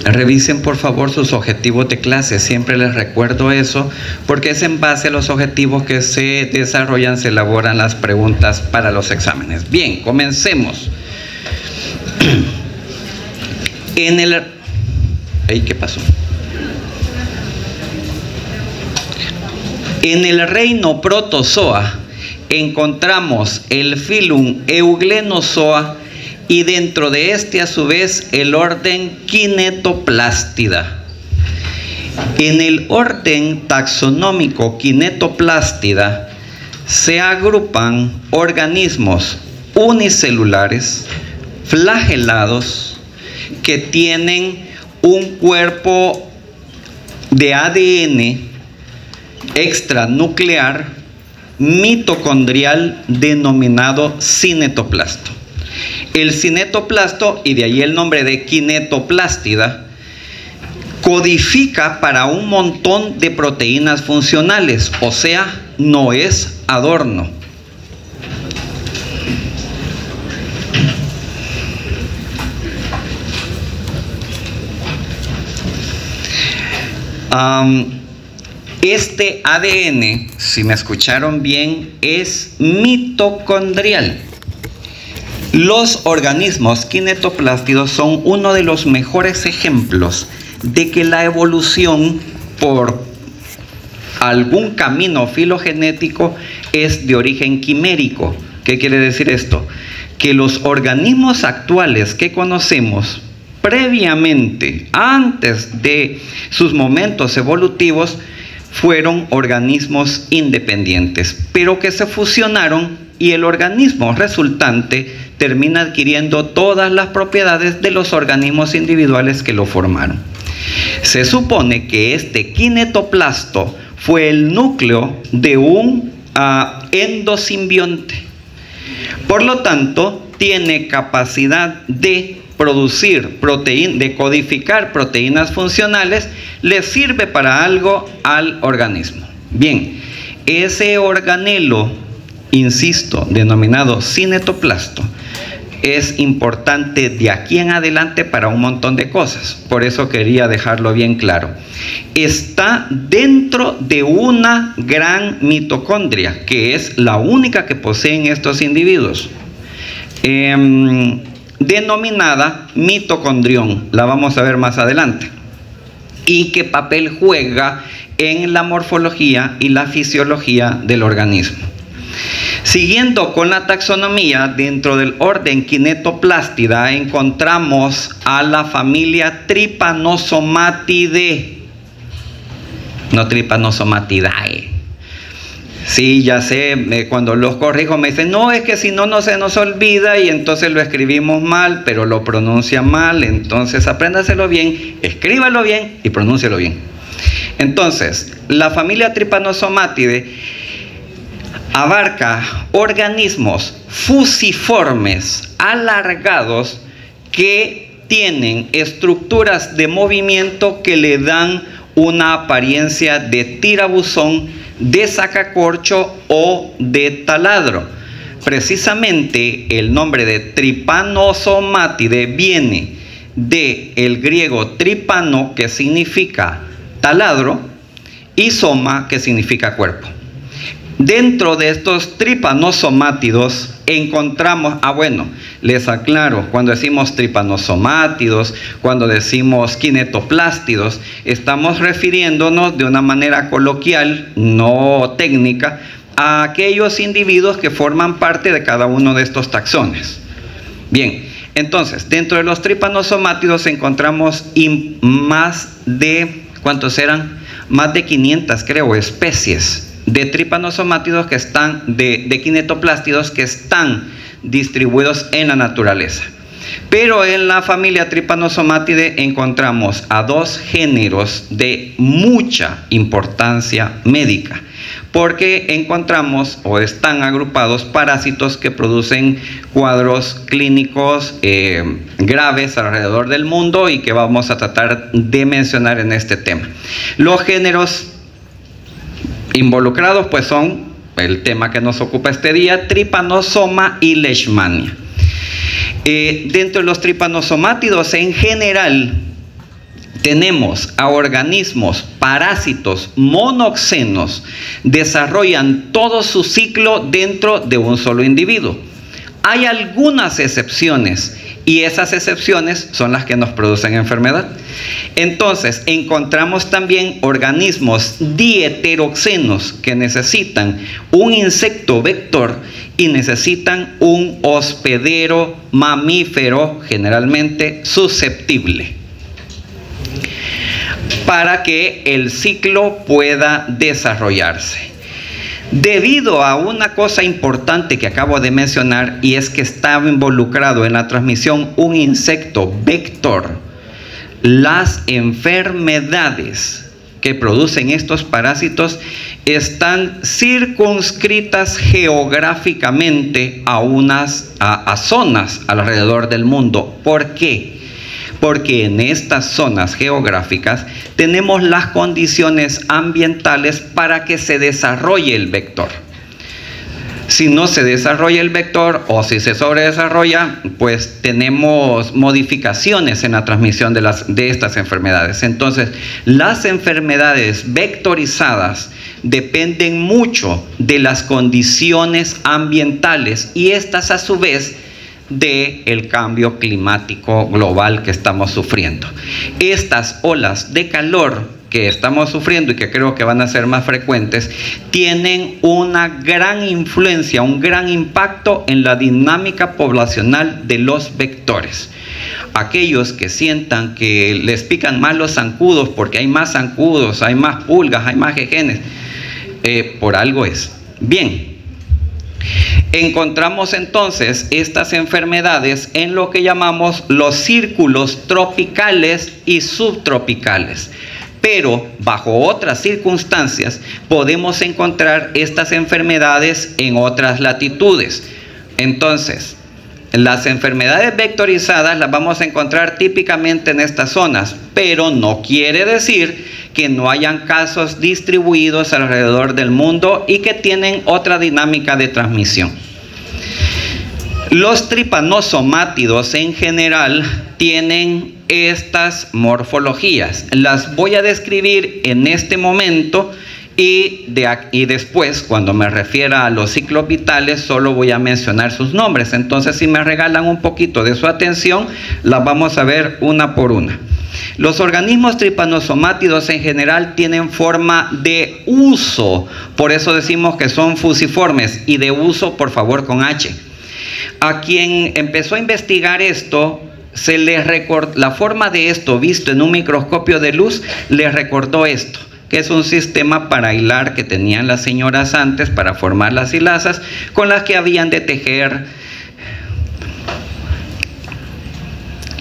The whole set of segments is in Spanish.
Revisen por favor sus objetivos de clase, siempre les recuerdo eso, porque es en base a los objetivos que se desarrollan, se elaboran las preguntas para los exámenes. Bien, comencemos. ¿Qué pasó? En el reino protozoa encontramos el filum Euglenozoa y dentro de este a su vez el orden Kinetoplástida. En el orden taxonómico Kinetoplástida se agrupan organismos unicelulares, flagelados, que tienen un cuerpo de ADN extranuclear mitocondrial denominado cinetoplasto. El cinetoplasto, y de ahí el nombre de kinetoplástida, codifica para un montón de proteínas funcionales, o sea, no es adorno. Este ADN, si me escucharon bien, es mitocondrial. Los organismos kinetoplástidos son uno de los mejores ejemplos de que la evolución por algún camino filogenético es de origen quimérico. ¿Qué quiere decir esto? Que los organismos actuales que conocemos previamente, antes de sus momentos evolutivos, fueron organismos independientes, pero que se fusionaron y el organismo resultante termina adquiriendo todas las propiedades de los organismos individuales que lo formaron. Se supone que este kinetoplasto fue el núcleo de un endosimbionte. Por lo tanto, tiene capacidad de producir proteínas, de codificar proteínas funcionales, le sirve para algo al organismo. Bien, ese organelo, insisto, denominado cinetoplasto, es importante de aquí en adelante para un montón de cosas. Por eso quería dejarlo bien claro. Está dentro de una gran mitocondria, que es la única que poseen estos individuos, denominada mitocondrión. La vamos a ver más adelante. ¿Y qué papel juega en la morfología y la fisiología del organismo? Siguiendo con la taxonomía, dentro del orden Kinetoplástida encontramos a la familia Trypanosomatidae. No Trypanosomatidae. Sí, ya sé, cuando los corrijo me dicen, no, es que si no, no se nos olvida y entonces lo escribimos mal, pero lo pronuncia mal. Entonces apréndaselo bien, escríbalo bien y pronúncialo bien. Entonces, la familia Trypanosomatidae abarca organismos fusiformes, alargados, que tienen estructuras de movimiento que le dan una apariencia de tirabuzón, de sacacorcho o de taladro. Precisamente el nombre de Trypanosomatidae viene del griego trypano, que significa taladro, y soma, que significa cuerpo. Dentro de estos trypanosomátidos encontramos, les aclaro, cuando decimos trypanosomátidos, cuando decimos kinetoplástidos, estamos refiriéndonos de una manera coloquial, no técnica, a aquellos individuos que forman parte de cada uno de estos taxones. Bien, entonces, dentro de los trypanosomátidos encontramos más de, ¿cuántos eran? Más de 500, creo, especies de trypanosomátidos que están, de kinetoplástidos que están distribuidos en la naturaleza. Pero en la familia Trypanosomatidae encontramos a dos géneros de mucha importancia médica, porque encontramos o están agrupados parásitos que producen cuadros clínicos graves alrededor del mundo y que vamos a tratar de mencionar en este tema. Los géneros involucrados pues son el tema que nos ocupa este día, Trypanosoma y Leishmania. Dentro de los trypanosomátidos en general tenemos a organismos parásitos monoxenos, desarrollan todo su ciclo dentro de un solo individuo. Hay algunas excepciones y esas excepciones son las que nos producen enfermedad. Entonces, encontramos también organismos dieteroxenos que necesitan un insecto vector y necesitan un hospedero mamífero, generalmente susceptible, para que el ciclo pueda desarrollarse. Debido a una cosa importante que acabo de mencionar, y es que estaba involucrado en la transmisión un insecto vector, las enfermedades que producen estos parásitos están circunscritas geográficamente a zonas alrededor del mundo. ¿Por qué? Porque en estas zonas geográficas tenemos las condiciones ambientales para que se desarrolle el vector. Si no se desarrolla el vector o si se sobredesarrolla, pues tenemos modificaciones en la transmisión de estas enfermedades. Entonces, las enfermedades vectorizadas dependen mucho de las condiciones ambientales y estas a su vez del cambio climático global que estamos sufriendo. Estas olas de calor que estamos sufriendo y que creo que van a ser más frecuentes, tienen una gran influencia, un gran impacto en la dinámica poblacional de los vectores. Aquellos que sientan que les pican más los zancudos porque hay más zancudos, hay más pulgas, hay más jejenes, por algo es. Bien, encontramos entonces estas enfermedades en lo que llamamos los círculos tropicales y subtropicales. Pero bajo otras circunstancias podemos encontrar estas enfermedades en otras latitudes. Entonces, las enfermedades vectorizadas las vamos a encontrar típicamente en estas zonas, pero no quiere decir que no hayan casos distribuidos alrededor del mundo y que tienen otra dinámica de transmisión. Los tripanosomátidos en general tienen estas morfologías. Las voy a describir en este momento y después, cuando me refiera a los ciclos vitales, solo voy a mencionar sus nombres. Entonces, si me regalan un poquito de su atención, las vamos a ver una por una. Los organismos tripanosomátidos en general tienen forma de uso, por eso decimos que son fusiformes, y de uso, por favor, con H. A quien empezó a investigar esto, la forma de esto visto en un microscopio de luz le recordó esto, que es un sistema para hilar que tenían las señoras antes para formar las hilazas con las que habían de tejer.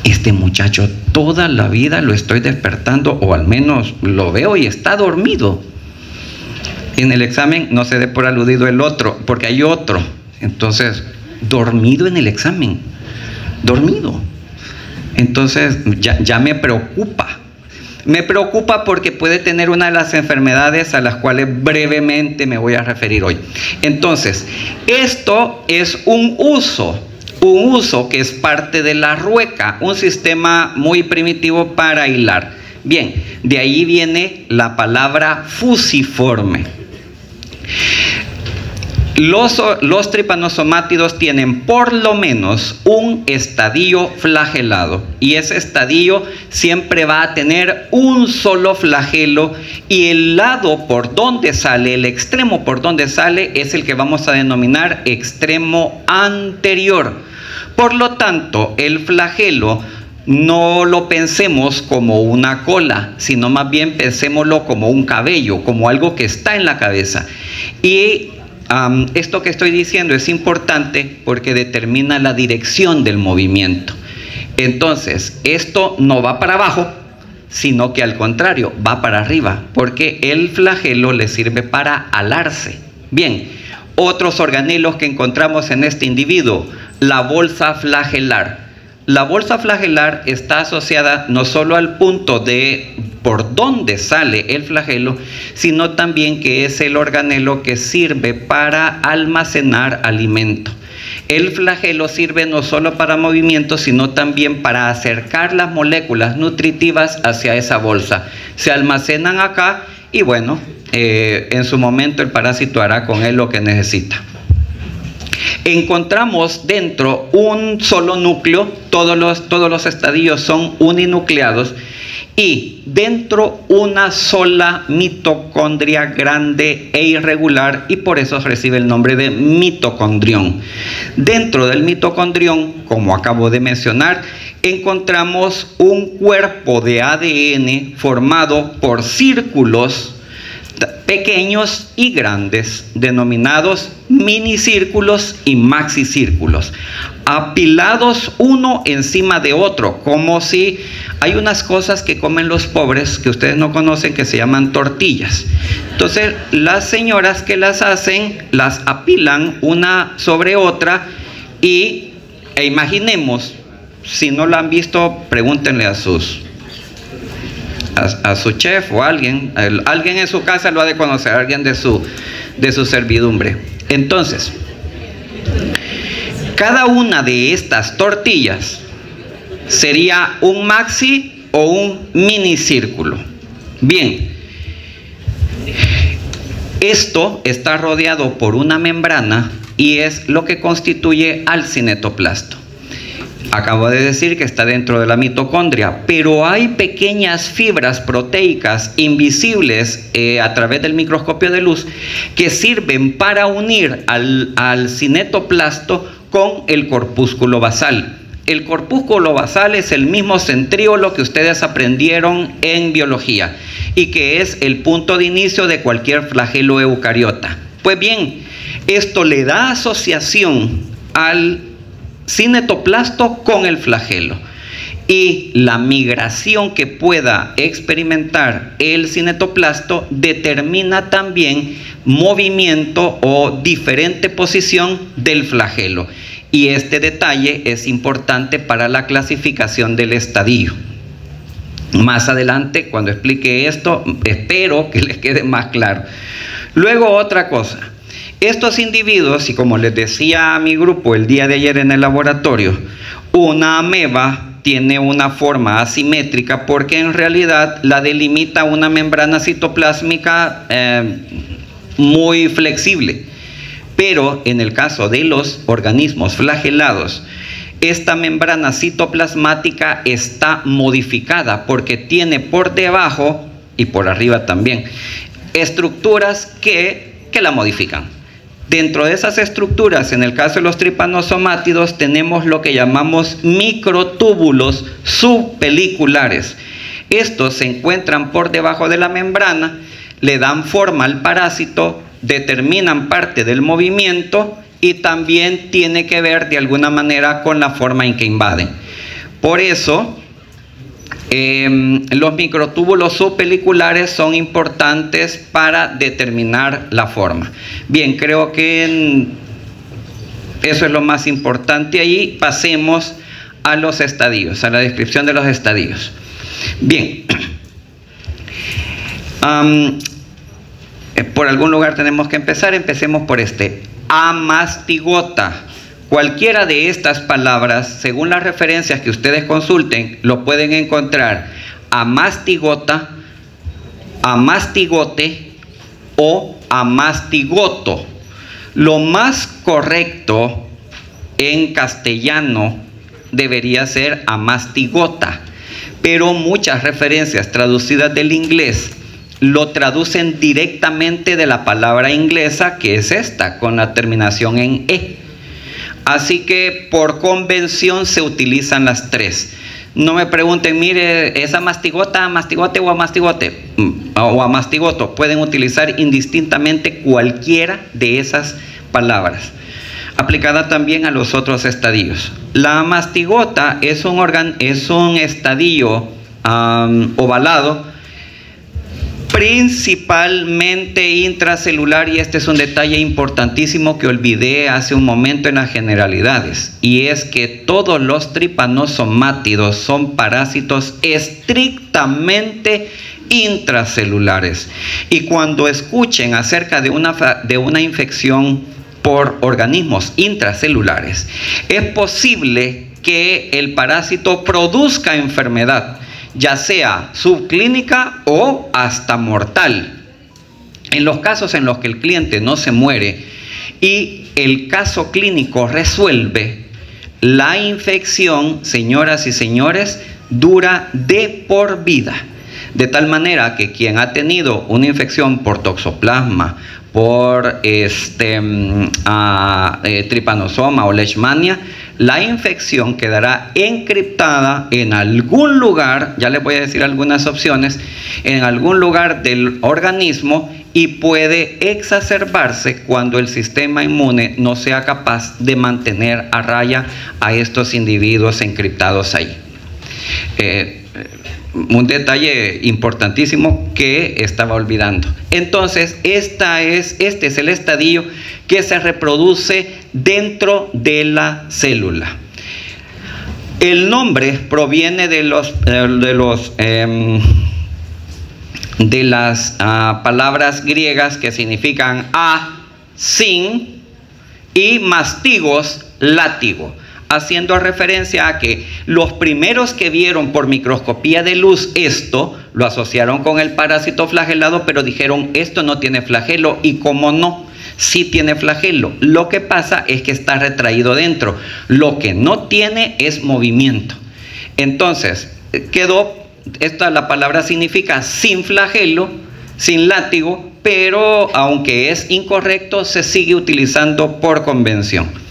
Este muchacho toda la vida lo estoy despertando, o al menos lo veo y está dormido. En el examen no se dé por aludido el otro, porque hay otro. Entonces, dormido en el examen, dormido. Entonces ya me preocupa. Me preocupa porque puede tener una de las enfermedades a las cuales brevemente me voy a referir hoy. Entonces, esto es un uso que es parte de la rueca, un sistema muy primitivo para hilar. Bien, de ahí viene la palabra fusiforme. Los tripanosomátidos tienen por lo menos un estadio flagelado, y ese estadio siempre va a tener un solo flagelo, y el lado por donde sale, el extremo por donde sale, es el que vamos a denominar extremo anterior. Por lo tanto, el flagelo no lo pensemos como una cola, sino más bien pensémoslo como un cabello, como algo que está en la cabeza. Y esto que estoy diciendo es importante porque determina la dirección del movimiento. Entonces, esto no va para abajo, sino que al contrario, va para arriba, porque el flagelo le sirve para alarse. Bien, otros organelos que encontramos en este individuo, la bolsa flagelar. La bolsa flagelar está asociada no solo al punto de por donde sale el flagelo, sino también que es el organelo que sirve para almacenar alimento. El flagelo sirve no solo para movimiento, sino también para acercar las moléculas nutritivas hacia esa bolsa. Se almacenan acá y bueno, en su momento el parásito hará con él lo que necesita. Encontramos dentro un solo núcleo, todos los estadios son uninucleados, y dentro una sola mitocondria grande e irregular, y por eso recibe el nombre de mitocondrión. Dentro del mitocondrión, como acabo de mencionar, encontramos un cuerpo de ADN formado por círculos pequeños y grandes, denominados minicírculos y maxicírculos, apilados uno encima de otro, como si hay unas cosas que comen los pobres que ustedes no conocen que se llaman tortillas. Entonces las señoras que las hacen las apilan una sobre otra e imaginemos, si no la han visto, pregúntenle a su chef o alguien en su casa lo ha de conocer, alguien de su servidumbre. Entonces, cada una de estas tortillas sería un maxi o un minicírculo. Bien, esto está rodeado por una membrana y es lo que constituye al cinetoplasto. Acabo de decir que está dentro de la mitocondria, pero hay pequeñas fibras proteicas invisibles a través del microscopio de luz que sirven para unir al cinetoplasto con el corpúsculo basal. El corpúsculo basal es el mismo centríolo que ustedes aprendieron en biología y que es el punto de inicio de cualquier flagelo eucariota. Pues bien, esto le da asociación al cinetoplasto con el flagelo, y la migración que pueda experimentar el cinetoplasto determina también movimiento o diferente posición del flagelo, y este detalle es importante para la clasificación del estadio. Más adelante, cuando explique esto, espero que les quede más claro. Luego, otra cosa. Estos individuos, y como les decía a mi grupo el día de ayer en el laboratorio, una ameba tiene una forma asimétrica porque en realidad la delimita una membrana citoplásmica muy flexible. Pero en el caso de los organismos flagelados, esta membrana citoplasmática está modificada porque tiene por debajo y por arriba también estructuras que la modifican. Dentro de esas estructuras, en el caso de los tripanosomátidos, tenemos lo que llamamos microtúbulos subpeliculares. Estos se encuentran por debajo de la membrana, le dan forma al parásito, determinan parte del movimiento y también tiene que ver de alguna manera con la forma en que invaden. Por eso, los microtúbulos subpeliculares son importantes para determinar la forma. Bien, creo que eso es lo más importante ahí. Pasemos a los estadios, a la descripción de los estadios. Bien, por algún lugar tenemos que empezar. Empecemos por este. Amastigota. Cualquiera de estas palabras, según las referencias que ustedes consulten, lo pueden encontrar amastigota, amastigote o amastigoto. Lo más correcto en castellano debería ser amastigota, pero muchas referencias traducidas del inglés lo traducen directamente de la palabra inglesa, que es esta, con la terminación en E. Así que por convención se utilizan las tres. No me pregunten, mire, ¿es amastigota, amastigote o amastigote? O amastigoto. Pueden utilizar indistintamente cualquiera de esas palabras. Aplicada también a los otros estadios. La amastigota es un estadio ovalado, principalmente intracelular, y este es un detalle importantísimo que olvidé hace un momento en las generalidades, y es que todos los tripanosomátidos son parásitos estrictamente intracelulares, y cuando escuchen acerca de una infección por organismos intracelulares, es posible que el parásito produzca enfermedad, ya sea subclínica o hasta mortal. En los casos en los que el cliente no se muere y el caso clínico resuelve, la infección, señoras y señores, dura de por vida. De tal manera que quien ha tenido una infección por toxoplasma, por trypanosoma o leishmania, la infección quedará encriptada en algún lugar, ya les voy a decir algunas opciones, en algún lugar del organismo, y puede exacerbarse cuando el sistema inmune no sea capaz de mantener a raya a estos individuos encriptados ahí. Un detalle importantísimo que estaba olvidando. Entonces, este es el estadio que se reproduce dentro de la célula. El nombre proviene de las palabras griegas que significan sin y mastigos, látigo, haciendo referencia a que los primeros que vieron por microscopía de luz esto, lo asociaron con el parásito flagelado, pero dijeron, esto no tiene flagelo, y cómo no, sí tiene flagelo. Lo que pasa es que está retraído dentro. Lo que no tiene es movimiento. Entonces, la palabra significa sin flagelo, sin látigo, pero aunque es incorrecto, se sigue utilizando por convención.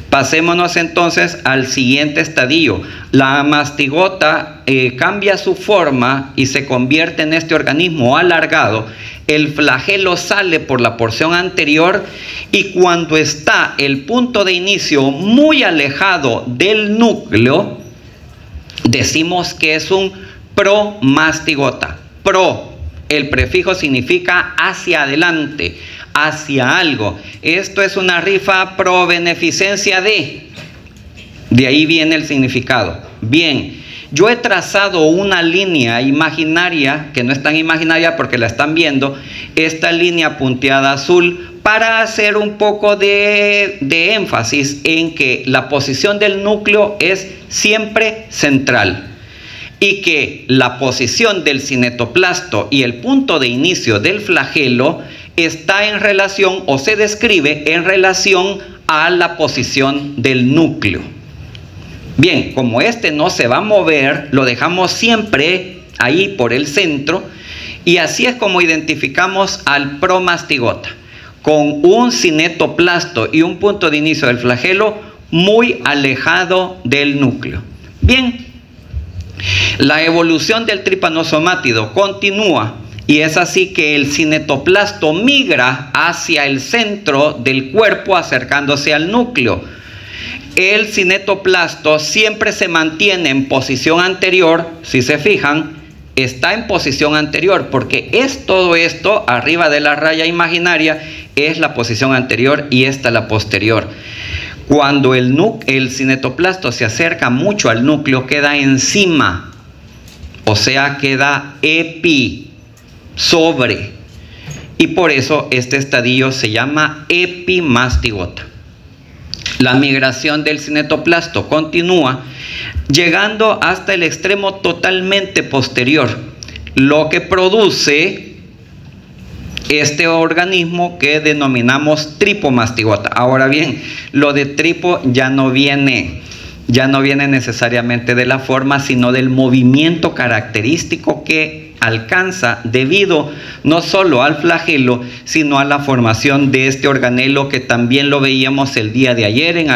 Pasémonos entonces al siguiente estadio. La mastigota cambia su forma y se convierte en este organismo alargado. El flagelo sale por la porción anterior, y cuando está el punto de inicio muy alejado del núcleo, decimos que es un promastigota. Pro, el prefijo significa hacia adelante, hacia algo. Esto es una rifa pro beneficencia de ahí viene el significado. Bien, yo he trazado una línea imaginaria, que no es tan imaginaria porque la están viendo, esta línea punteada azul, para hacer un poco de énfasis en que la posición del núcleo es siempre central, y que la posición del cinetoplasto y el punto de inicio del flagelo está en relación, o se describe en relación a la posición del núcleo. Bien, como este no se va a mover, lo dejamos siempre ahí por el centro, y así es como identificamos al promastigota, con un cinetoplasto y un punto de inicio del flagelo muy alejado del núcleo. Bien, la evolución del tripanosomátido continúa, y es así que el cinetoplasto migra hacia el centro del cuerpo, acercándose al núcleo. El cinetoplasto siempre se mantiene en posición anterior. Si se fijan, está en posición anterior, porque es todo esto arriba de la raya imaginaria, es la posición anterior, y esta la posterior. Cuando el cinetoplasto se acerca mucho al núcleo, queda encima, o sea, queda sobre, y por eso este estadio se llama epimastigota. La migración del cinetoplasto continúa, llegando hasta el extremo totalmente posterior, lo que produce este organismo que denominamos tripomastigota. Ahora bien, lo de tripo ya no viene necesariamente de la forma, sino del movimiento característico que alcanza debido no solo al flagelo, sino a la formación de este organelo, que también lo veíamos el día de ayer en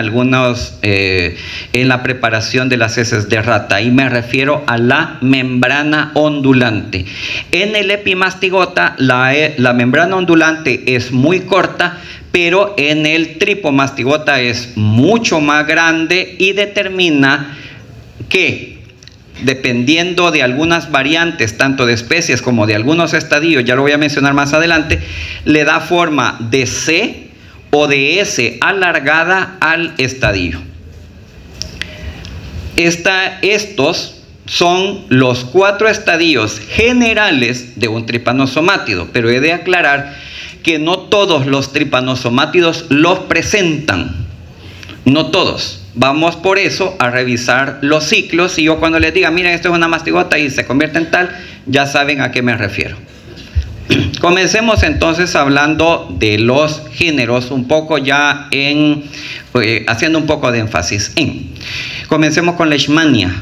la preparación de las heces de rata, y me refiero a la membrana ondulante. En el epimastigota la membrana ondulante es muy corta, pero en el tripomastigota es mucho más grande, y determina que, dependiendo de algunas variantes, tanto de especies como de algunos estadios, ya lo voy a mencionar más adelante, le da forma de C o de S alargada al estadio. Estos son los 4 estadios generales de un tripanosomátido, pero he de aclarar que no todos los tripanosomátidos los presentan. No todos. Vamos por eso a revisar los ciclos, y yo cuando les diga, miren, esto es una mastigota y se convierte en tal, ya saben a qué me refiero. Comencemos entonces hablando de los géneros, un poco ya haciendo un poco de énfasis en. Comencemos con Leishmania.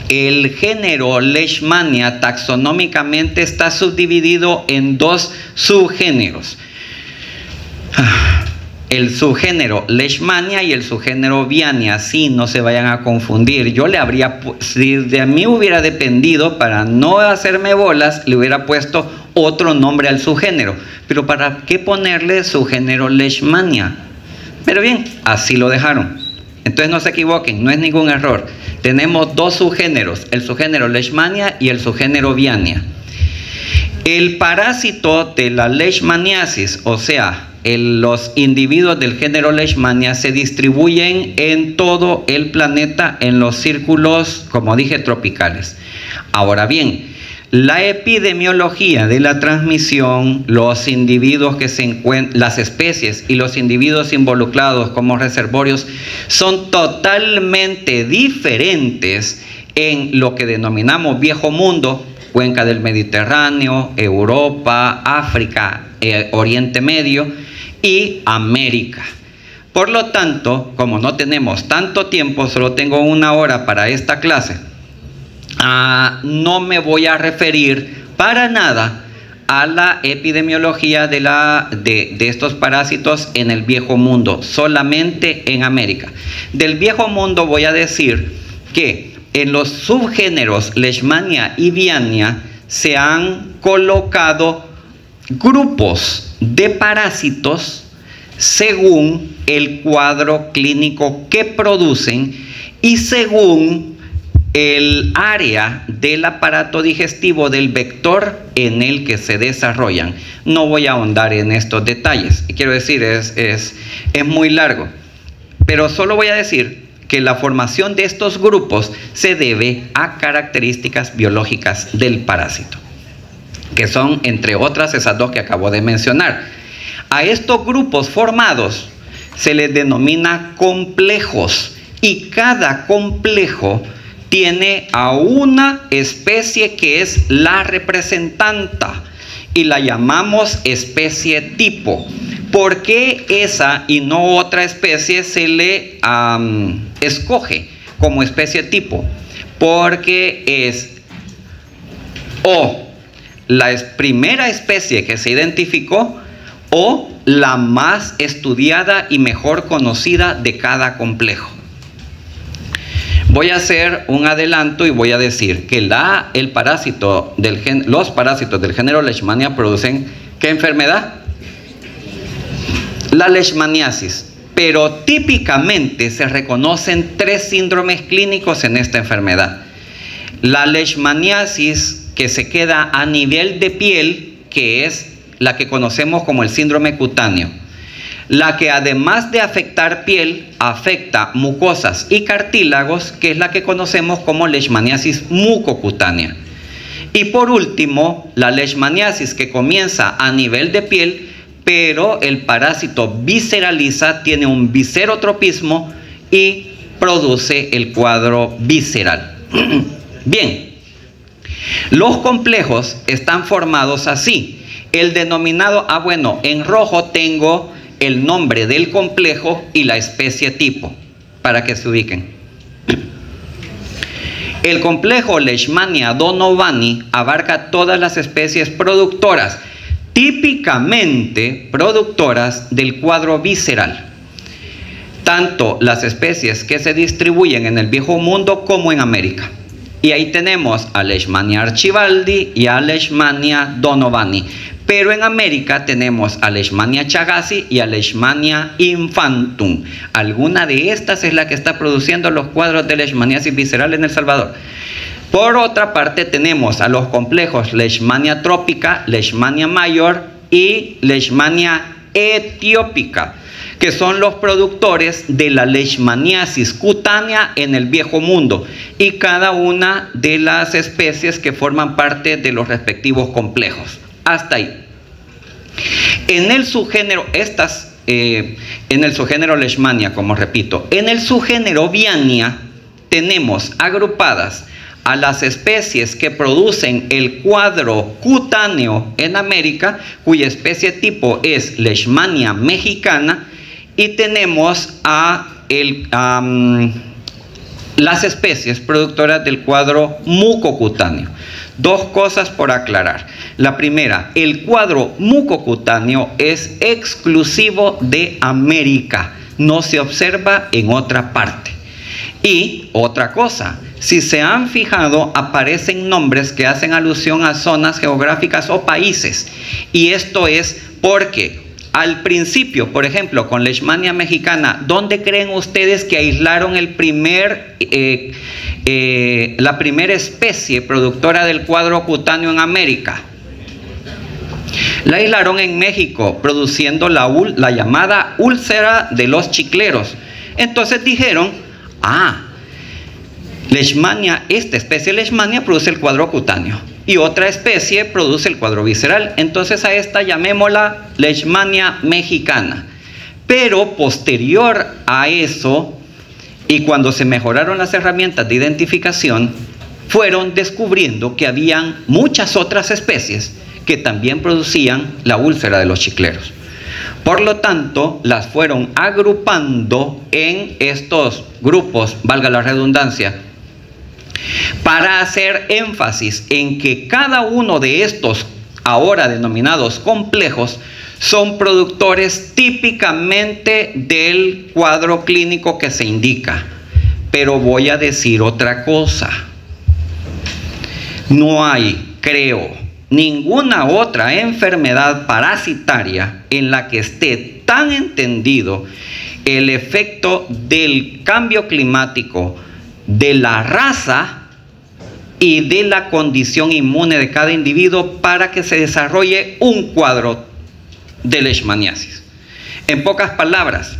El género Leishmania taxonómicamente está subdividido en dos subgéneros. El subgénero Leishmania y el subgénero Viania. Así no se vayan a confundir. Yo le habría, si de mí hubiera dependido, para no hacerme bolas, le hubiera puesto otro nombre al subgénero. Pero ¿para qué ponerle subgénero Leishmania? Pero bien, así lo dejaron. Entonces no se equivoquen, no es ningún error. Tenemos dos subgéneros, el subgénero Leishmania y el subgénero Viania. El parásito de la leishmaniasis, o sea, los individuos del género Leishmania, se distribuyen en todo el planeta en los círculos, como dije, tropicales. Ahora bien, la epidemiología de la transmisión, los individuos que se encuentran, las especies y los individuos involucrados como reservorios son totalmente diferentes en lo que denominamos Viejo Mundo, cuenca del Mediterráneo, Europa, África, Oriente Medio y América. Por lo tanto, como no tenemos tanto tiempo, solo tengo 1 hora para esta clase, no me voy a referir para nada a la epidemiología de estos parásitos en el Viejo Mundo, solamente en América. Del Viejo Mundo voy a decir que en los subgéneros Leishmania y Viania se han colocado grupos de parásitos según el cuadro clínico que producen y según el área del aparato digestivo del vector en el que se desarrollan. No voy a ahondar en estos detalles, quiero decir, es muy largo, pero solo voy a decir que la formación de estos grupos se debe a características biológicas del parásito, que son, entre otras, esas dos que acabo de mencionar. A estos grupos formados se les denomina complejos, y cada complejo tiene a una especie que es la representanta y la llamamos especie tipo. ¿Por qué esa y no otra especie se le escoge como especie tipo? Porque es o la primera especie que se identificó o la más estudiada y mejor conocida de cada complejo. Voy a hacer un adelanto y voy a decir que los parásitos del género Leishmania producen ¿qué enfermedad? La leishmaniasis. Pero típicamente se reconocen 3 síndromes clínicos en esta enfermedad. La leishmaniasis que se queda a nivel de piel, que es la que conocemos como el síndrome cutáneo. La que además de afectar piel, afecta mucosas y cartílagos, que es la que conocemos como leishmaniasis mucocutánea. Y por último, la leishmaniasis que comienza a nivel de piel, pero el parásito visceraliza, tiene un viscerotropismo y produce el cuadro visceral. Bien, los complejos están formados así. El denominado, en rojo tengo el nombre del complejo y la especie tipo, para que se ubiquen. El complejo Leishmania donovani abarca todas las especies productoras, típicamente productoras del cuadro visceral, tanto las especies que se distribuyen en el Viejo Mundo como en América. Y ahí tenemos a Leishmania archibaldi y a Leishmania donovani. Pero en América tenemos a Leishmania chagassi y a Leishmania infantum. Alguna de estas es la que está produciendo los cuadros de leishmaniasis visceral en El Salvador. Por otra parte tenemos a los complejos Leishmania trópica, Leishmania mayor y Leishmania etiópica, que son los productores de la leishmaniasis cutánea en el Viejo Mundo, y cada una de las especies que forman parte de los respectivos complejos. Hasta ahí. En el subgénero, en el subgénero Leishmania, como repito, en el subgénero Viania tenemos agrupadas a las especies que producen el cuadro cutáneo en América, cuya especie tipo es Leishmania mexicana, y tenemos las especies productoras del cuadro mucocutáneo. Dos cosas por aclarar. La primera, el cuadro mucocutáneo es exclusivo de América, no se observa en otra parte. Y otra cosa, si se han fijado, aparecen nombres que hacen alusión a zonas geográficas o países. Y esto es porque al principio, por ejemplo, con Leishmania mexicana, ¿dónde creen ustedes que aislaron la primera especie productora del cuadro cutáneo en América? La aislaron en México, produciendo la llamada úlcera de los chicleros. Entonces dijeron, Leishmania, esta especie Leishmania produce el cuadro cutáneo y otra especie produce el cuadro visceral. Entonces a esta llamémosla Leishmania mexicana. Pero posterior a eso, y cuando se mejoraron las herramientas de identificación, fueron descubriendo que habían muchas otras especies que también producían la úlcera de los chicleros. Por lo tanto, las fueron agrupando en estos grupos, valga la redundancia, para hacer énfasis en que cada uno de estos ahora denominados complejos son productores típicamente del cuadro clínico que se indica. Pero voy a decir otra cosa. No hay, creo, ninguna otra enfermedad parasitaria en la que esté tan entendido el efecto del cambio climático, de la raza y de la condición inmune de cada individuo para que se desarrolle un cuadro de leishmaniasis. En pocas palabras,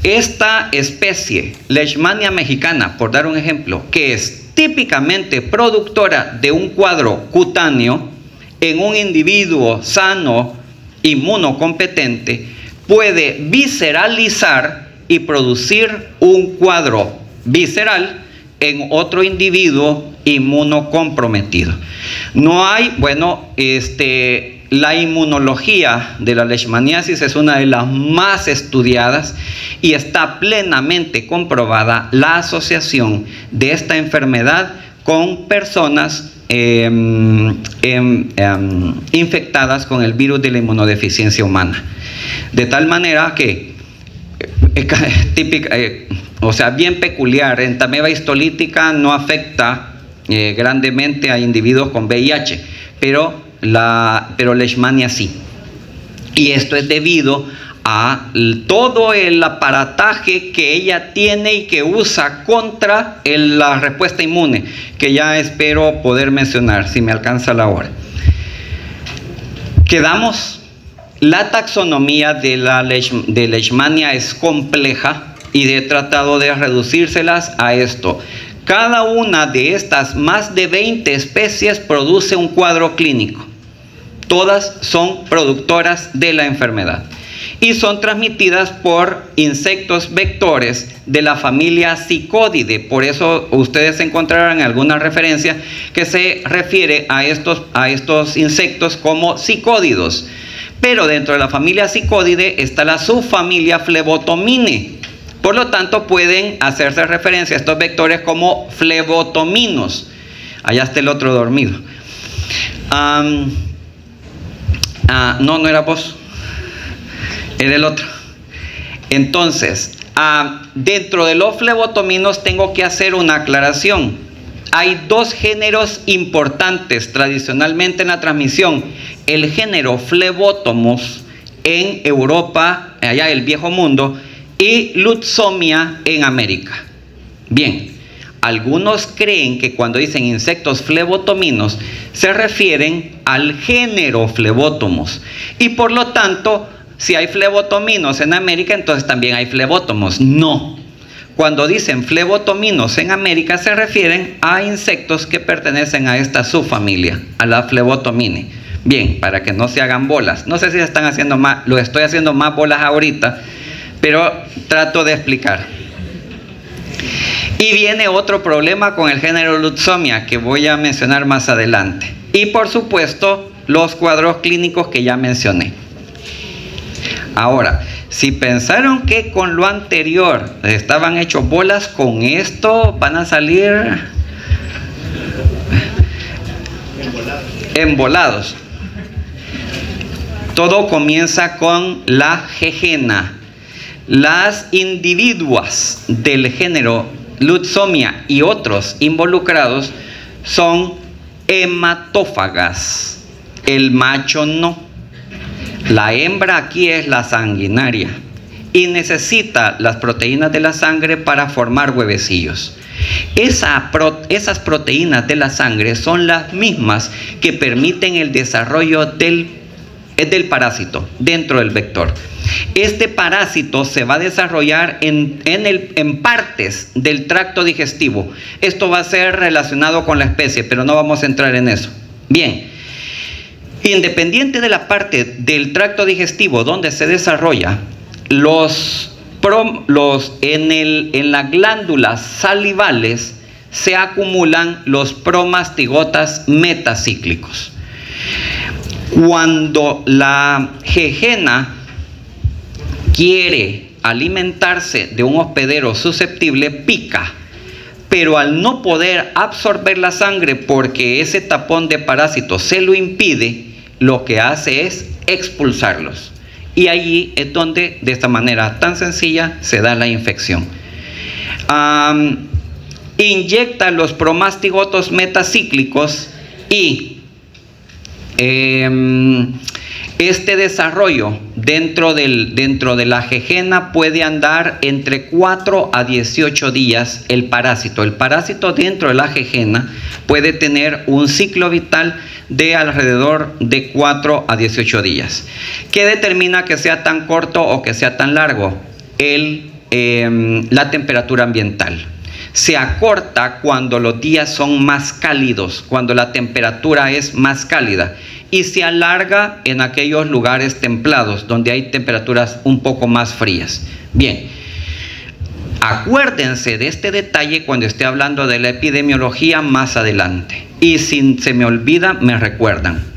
esta especie, Leishmania mexicana, por dar un ejemplo, que es típicamente productora de un cuadro cutáneo en un individuo sano, inmunocompetente, puede visceralizar y producir un cuadro visceral en otro individuo inmunocomprometido. No hay, la inmunología de la leishmaniasis es una de las más estudiadas y está plenamente comprobada la asociación de esta enfermedad con personas infectadas con el virus de la inmunodeficiencia humana. De tal manera que, bien peculiar, entamoeba histolítica no afecta grandemente a individuos con VIH, pero Leishmania sí. Y esto es debido a todo el aparataje que ella tiene y que usa contra la respuesta inmune, que ya espero poder mencionar si me alcanza la hora. Quedamos. La taxonomía de Leishmania es compleja y he tratado de reducírselas a esto. Cada una de estas más de 20 especies produce un cuadro clínico. Todas son productoras de la enfermedad y son transmitidas por insectos vectores de la familia Cicódide. Por eso ustedes encontrarán alguna referencia que se refiere a estos insectos como cicódidos. Pero dentro de la familia Cicódide está la subfamilia Flebotomine. Por lo tanto, pueden hacerse referencia a estos vectores como flebotominos. Allá está el otro dormido. No era vos. Era el otro. Entonces, dentro de los flebotominos tengo que hacer una aclaración. Hay dos géneros importantes tradicionalmente en la transmisión. El género Flebotomus en Europa, allá el viejo mundo, y Lutzomia en América. Bien, algunos creen que cuando dicen insectos flebotominos se refieren al género Flebotomus. Y por lo tanto, si hay flebotominos en América, entonces también hay flebótomos. No. Cuando dicen flebotominos en América se refieren a insectos que pertenecen a esta subfamilia, a la Flebotomine. Bien, para que no se hagan bolas. No sé si están haciendo más, lo estoy haciendo más bolas ahorita, pero trato de explicar. Y viene otro problema con el género Lutzomia que voy a mencionar más adelante. Y por supuesto, los cuadros clínicos que ya mencioné. Ahora, si pensaron que con lo anterior estaban hechos bolas, con esto van a salir embolados. Todo comienza con la jejena. Las individuas del género Lutzomia y otros involucrados son hematófagas. El macho no. La hembra aquí es la sanguinaria y necesita las proteínas de la sangre para formar huevecillos. Esas proteínas de la sangre son las mismas que permiten el desarrollo del parásito dentro del vector. Este parásito se va a desarrollar en partes del tracto digestivo. Esto va a ser relacionado con la especie, pero no vamos a entrar en eso. Bien, independiente de la parte del tracto digestivo donde se desarrolla, en las glándulas salivales se acumulan los promastigotas metacíclicos. Cuando la jejena quiere alimentarse de un hospedero susceptible, pica, pero al no poder absorber la sangre porque ese tapón de parásitos se lo impide, lo que hace es expulsarlos. Y allí es donde, de esta manera tan sencilla, se da la infección. Inyecta los promastigotos metacíclicos y este desarrollo dentro de la jejena puede andar entre 4 a 18 días el parásito. El parásito dentro de la jejena puede tener un ciclo vital de alrededor de 4 a 18 días. ¿Qué determina que sea tan corto o que sea tan largo? La temperatura ambiental. Se acorta cuando los días son más cálidos, cuando la temperatura es más cálida, y se alarga en aquellos lugares templados donde hay temperaturas un poco más frías. Bien, acuérdense de este detalle cuando esté hablando de la epidemiología más adelante, y si se me olvida me recuerdan.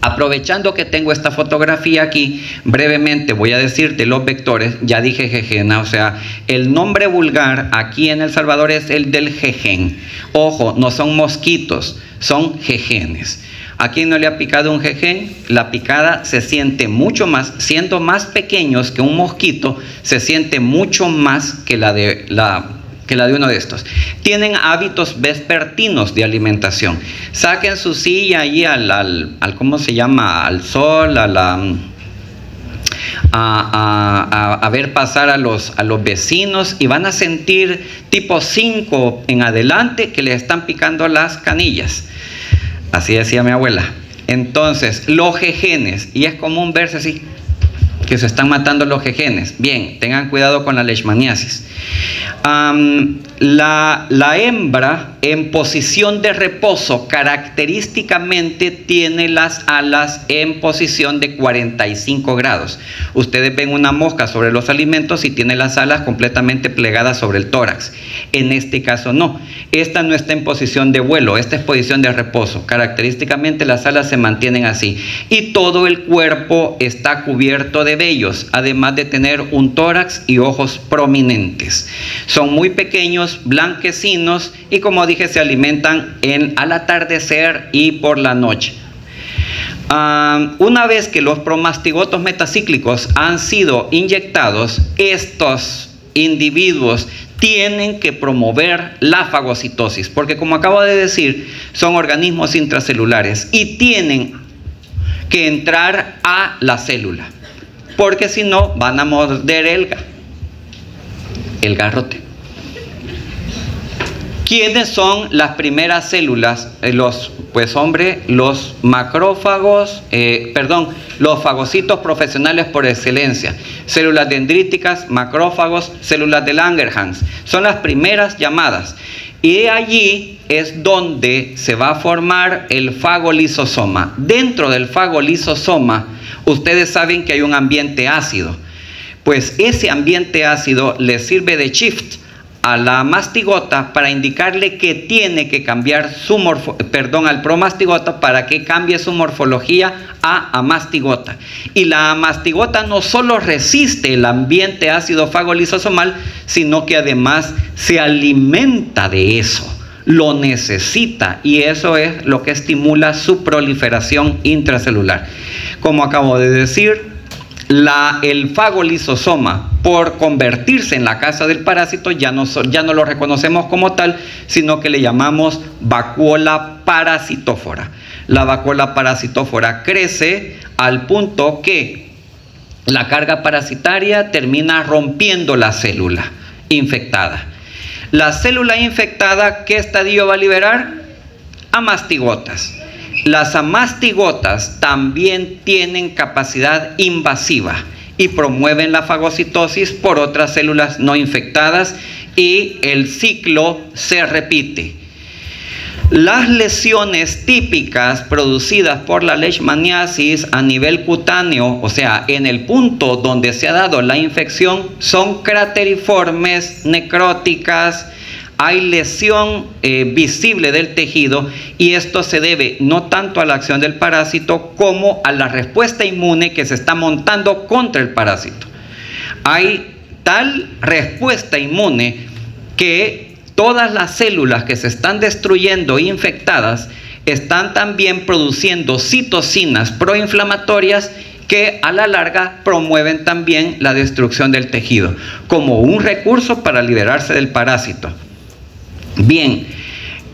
Aprovechando que tengo esta fotografía aquí, brevemente voy a decirte los vectores. Ya dije jejena, o sea, el nombre vulgar aquí en El Salvador es el del jejen. Ojo, no son mosquitos, son jejenes. ¿A quién no le ha picado un jejen? La picada se siente mucho más, siendo más pequeños que un mosquito, se siente mucho más que la de uno de estos. Tienen hábitos vespertinos de alimentación. Saquen su silla allí al ¿cómo se llama? Al sol, a ver pasar a los vecinos, y van a sentir tipo 5 en adelante que les están picando las canillas. Así decía mi abuela. Entonces, los jejenes, y es común verse así, que se están matando los jejenes. Bien, tengan cuidado con la leishmaniasis. La hembra en posición de reposo característicamente tiene las alas en posición de 45 grados. Ustedes ven una mosca sobre los alimentos y tiene las alas completamente plegadas sobre el tórax. En este caso no. Esta no está en posición de vuelo, esta es posición de reposo. Característicamente las alas se mantienen así. Y todo el cuerpo está cubierto de vellos, además de tener un tórax y ojos prominentes. Son muy pequeños, blanquecinos, y como dije, se alimentan al atardecer y por la noche. Una vez que los promastigotos metacíclicos han sido inyectados, estos individuos tienen que promover la fagocitosis, porque como acabo de decir, son organismos intracelulares y tienen que entrar a la célula, porque si no van a morder el garrote. ¿Quiénes son las primeras células? Los macrófagos, los fagocitos profesionales por excelencia. Células dendríticas, macrófagos, células de Langerhans. Son las primeras llamadas. Y allí es donde se va a formar el fagolisosoma. Dentro del fagolisosoma, ustedes saben que hay un ambiente ácido. Pues ese ambiente ácido le sirve de shift a la mastigota para indicarle que tiene que cambiar su al promastigota para que cambie su morfología a amastigota. Y la amastigota no solo resiste el ambiente ácido fagolisosomal, sino que además se alimenta de eso, lo necesita, y eso es lo que estimula su proliferación intracelular. Como acabo de decir, el fagolisosoma, por convertirse en la casa del parásito, ya no lo reconocemos como tal, sino que le llamamos vacuola parasitófora. La vacuola parasitófora crece al punto que la carga parasitaria termina rompiendo la célula infectada. La célula infectada, ¿qué estadio va a liberar? Amastigotas. Las amastigotas también tienen capacidad invasiva y promueven la fagocitosis por otras células no infectadas, y el ciclo se repite. Las lesiones típicas producidas por la leishmaniasis a nivel cutáneo, o sea, en el punto donde se ha dado la infección, son crateriformes, necróticas. Hay lesión visible del tejido, y esto se debe no tanto a la acción del parásito como a la respuesta inmune que se está montando contra el parásito. Hay tal respuesta inmune que todas las células que se están destruyendo infectadas están también produciendo citocinas proinflamatorias que a la larga promueven también la destrucción del tejido como un recurso para liberarse del parásito. Bien,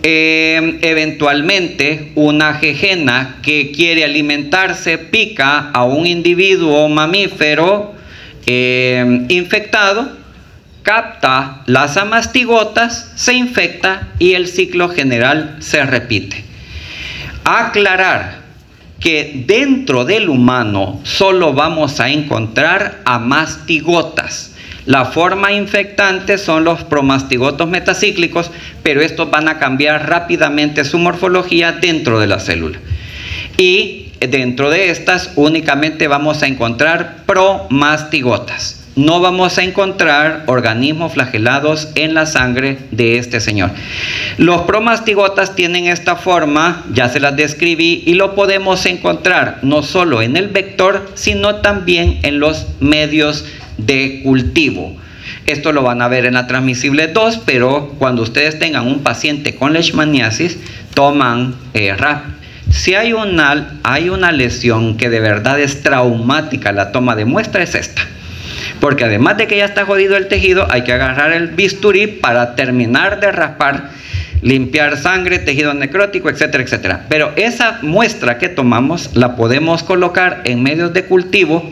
eventualmente una jejena que quiere alimentarse pica a un individuo mamífero infectado, capta las amastigotas, se infecta y el ciclo general se repite. Aclarar que dentro del humano solo vamos a encontrar amastigotas. La forma infectante son los promastigotos metacíclicos, pero estos van a cambiar rápidamente su morfología dentro de la célula. Y dentro de estas únicamente vamos a encontrar promastigotas. No vamos a encontrar organismos flagelados en la sangre de este señor. Los promastigotas tienen esta forma, ya se las describí, y lo podemos encontrar no solo en el vector, sino también en los medios de cultivo. Esto lo van a ver en la transmisible 2, pero cuando ustedes tengan un paciente con leishmaniasis, toman RAP. Si hay una lesión que de verdad es traumática, la toma de muestra es esta. Porque además de que ya está jodido el tejido, hay que agarrar el bisturí para terminar de raspar, limpiar sangre, tejido necrótico, etcétera, etcétera. Pero esa muestra que tomamos la podemos colocar en medios de cultivo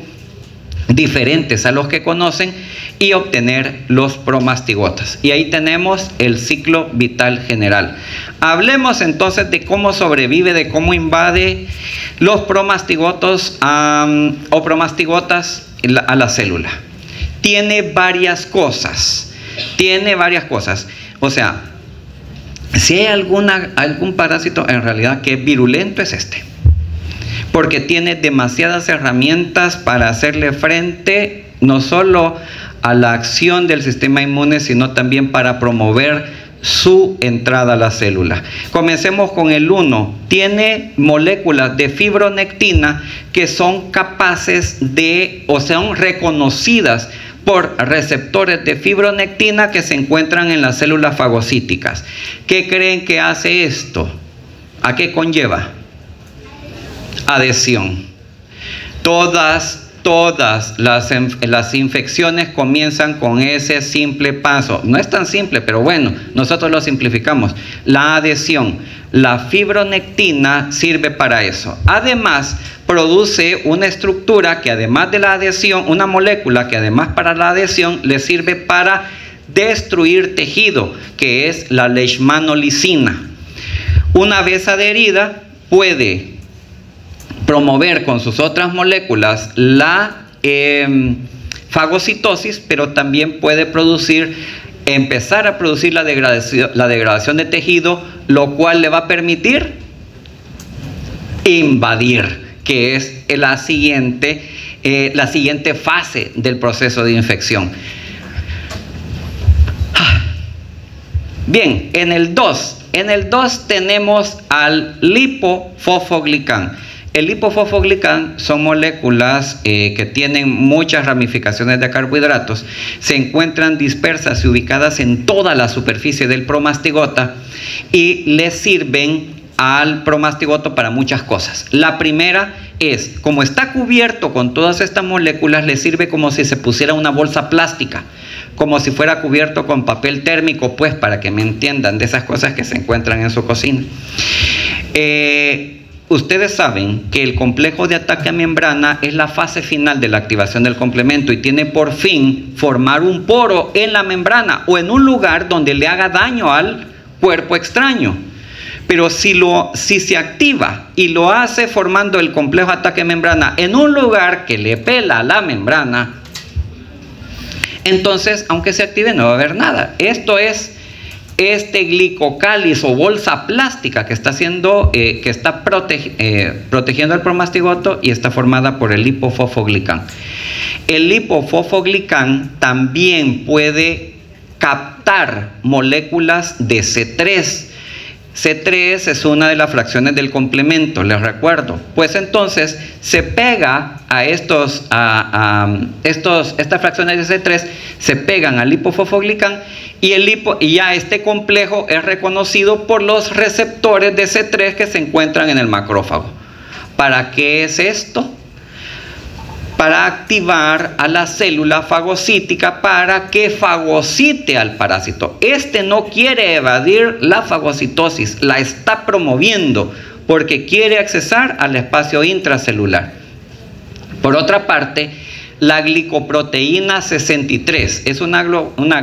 diferentes a los que conocen y obtener los promastigotas. Y ahí tenemos el ciclo vital general. Hablemos entonces de cómo sobrevive, de cómo invade los promastigotos o promastigotas a la célula. Tiene varias cosas. O sea, si hay algún parásito en realidad que es virulento, es este. Porque tiene demasiadas herramientas para hacerle frente no solo a la acción del sistema inmune, sino también para promover su entrada a la célula. Comencemos con el 1. Tiene moléculas de fibronectina que son capaces de, o son reconocidas por receptores de fibronectina que se encuentran en las células fagocíticas. ¿Qué creen que hace esto? ¿A qué conlleva? Adhesión. Todas las infecciones comienzan con ese simple paso. No es tan simple, pero bueno, nosotros lo simplificamos. La adhesión. La fibronectina sirve para eso. Además, produce una estructura que además de la adhesión, una molécula que además para la adhesión le sirve para destruir tejido, que es la leishmanolicina. Una vez adherida, puede promover con sus otras moléculas la fagocitosis, pero también puede producir empezar a producir la degradación de tejido, lo cual le va a permitir invadir, que es la siguiente fase del proceso de infección. Bien, en el 2 tenemos al lipofosfoglicán. El lipofosfoglicán son moléculas que tienen muchas ramificaciones de carbohidratos, se encuentran dispersas y ubicadas en toda la superficie del promastigota y le sirven al promastigoto para muchas cosas. La primera es, como está cubierto con todas estas moléculas, le sirve como si se pusiera una bolsa plástica, como si fuera cubierto con papel térmico, pues, para que me entiendan de esas cosas que se encuentran en su cocina. Ustedes saben que el complejo de ataque a membrana es la fase final de la activación del complemento y tiene por fin formar un poro en la membrana o en un lugar donde le haga daño al cuerpo extraño. Pero si se activa y lo hace formando el complejo de ataque a membrana en un lugar que le pela a la membrana, entonces, aunque se active, no va a haber nada. Esto es este glicocáliz o bolsa plástica que está haciendo, que está protegiendo al promastigoto y está formada por el lipofosfoglicán. El lipofosfoglicán también puede captar moléculas de C3. C3 es una de las fracciones del complemento, les recuerdo. Pues entonces se pega a estas fracciones de C3, se pegan al lipofosfoglicán y ya este complejo es reconocido por los receptores de C3 que se encuentran en el macrófago. ¿Para qué es esto? Para activar a la célula fagocítica para que fagocite al parásito. Este no quiere evadir la fagocitosis, la está promoviendo porque quiere accesar al espacio intracelular. Por otra parte, la glicoproteína 63 es una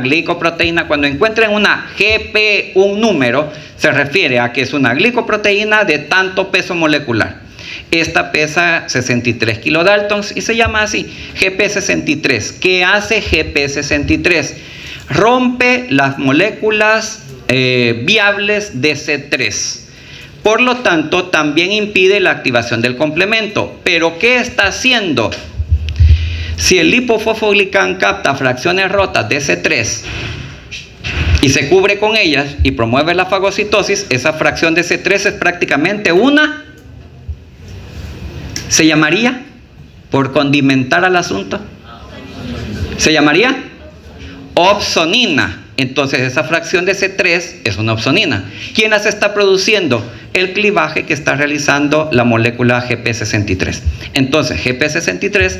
glicoproteína. Cuando encuentren una GP, un número, se refiere a que es una glicoproteína de tanto peso molecular. Esta pesa 63 kilodaltons y se llama así, GP63. ¿Qué hace GP63? Rompe las moléculas viables de C3. Por lo tanto, también impide la activación del complemento. ¿Pero qué está haciendo? Si el lipofosfoglicán capta fracciones rotas de C3 y se cubre con ellas y promueve la fagocitosis, esa fracción de C3 es prácticamente una... ¿Se llamaría, por condimentar al asunto? ¿Se llamaría? Opsonina. Entonces esa fracción de C3 es una opsonina. ¿Quién las está produciendo? El clivaje que está realizando la molécula GP63. Entonces GP63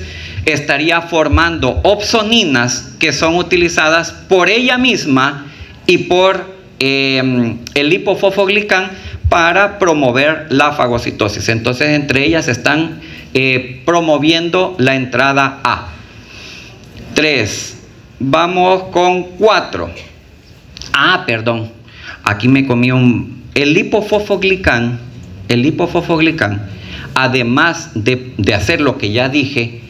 estaría formando opsoninas que son utilizadas por ella misma y por el lipofosfoglicán para promover la fagocitosis. Entonces entre ellas están promoviendo la entrada A. 3. Vamos con 4. Perdón. Aquí me comí el lipofosfoglicán, además de hacer lo que ya dije,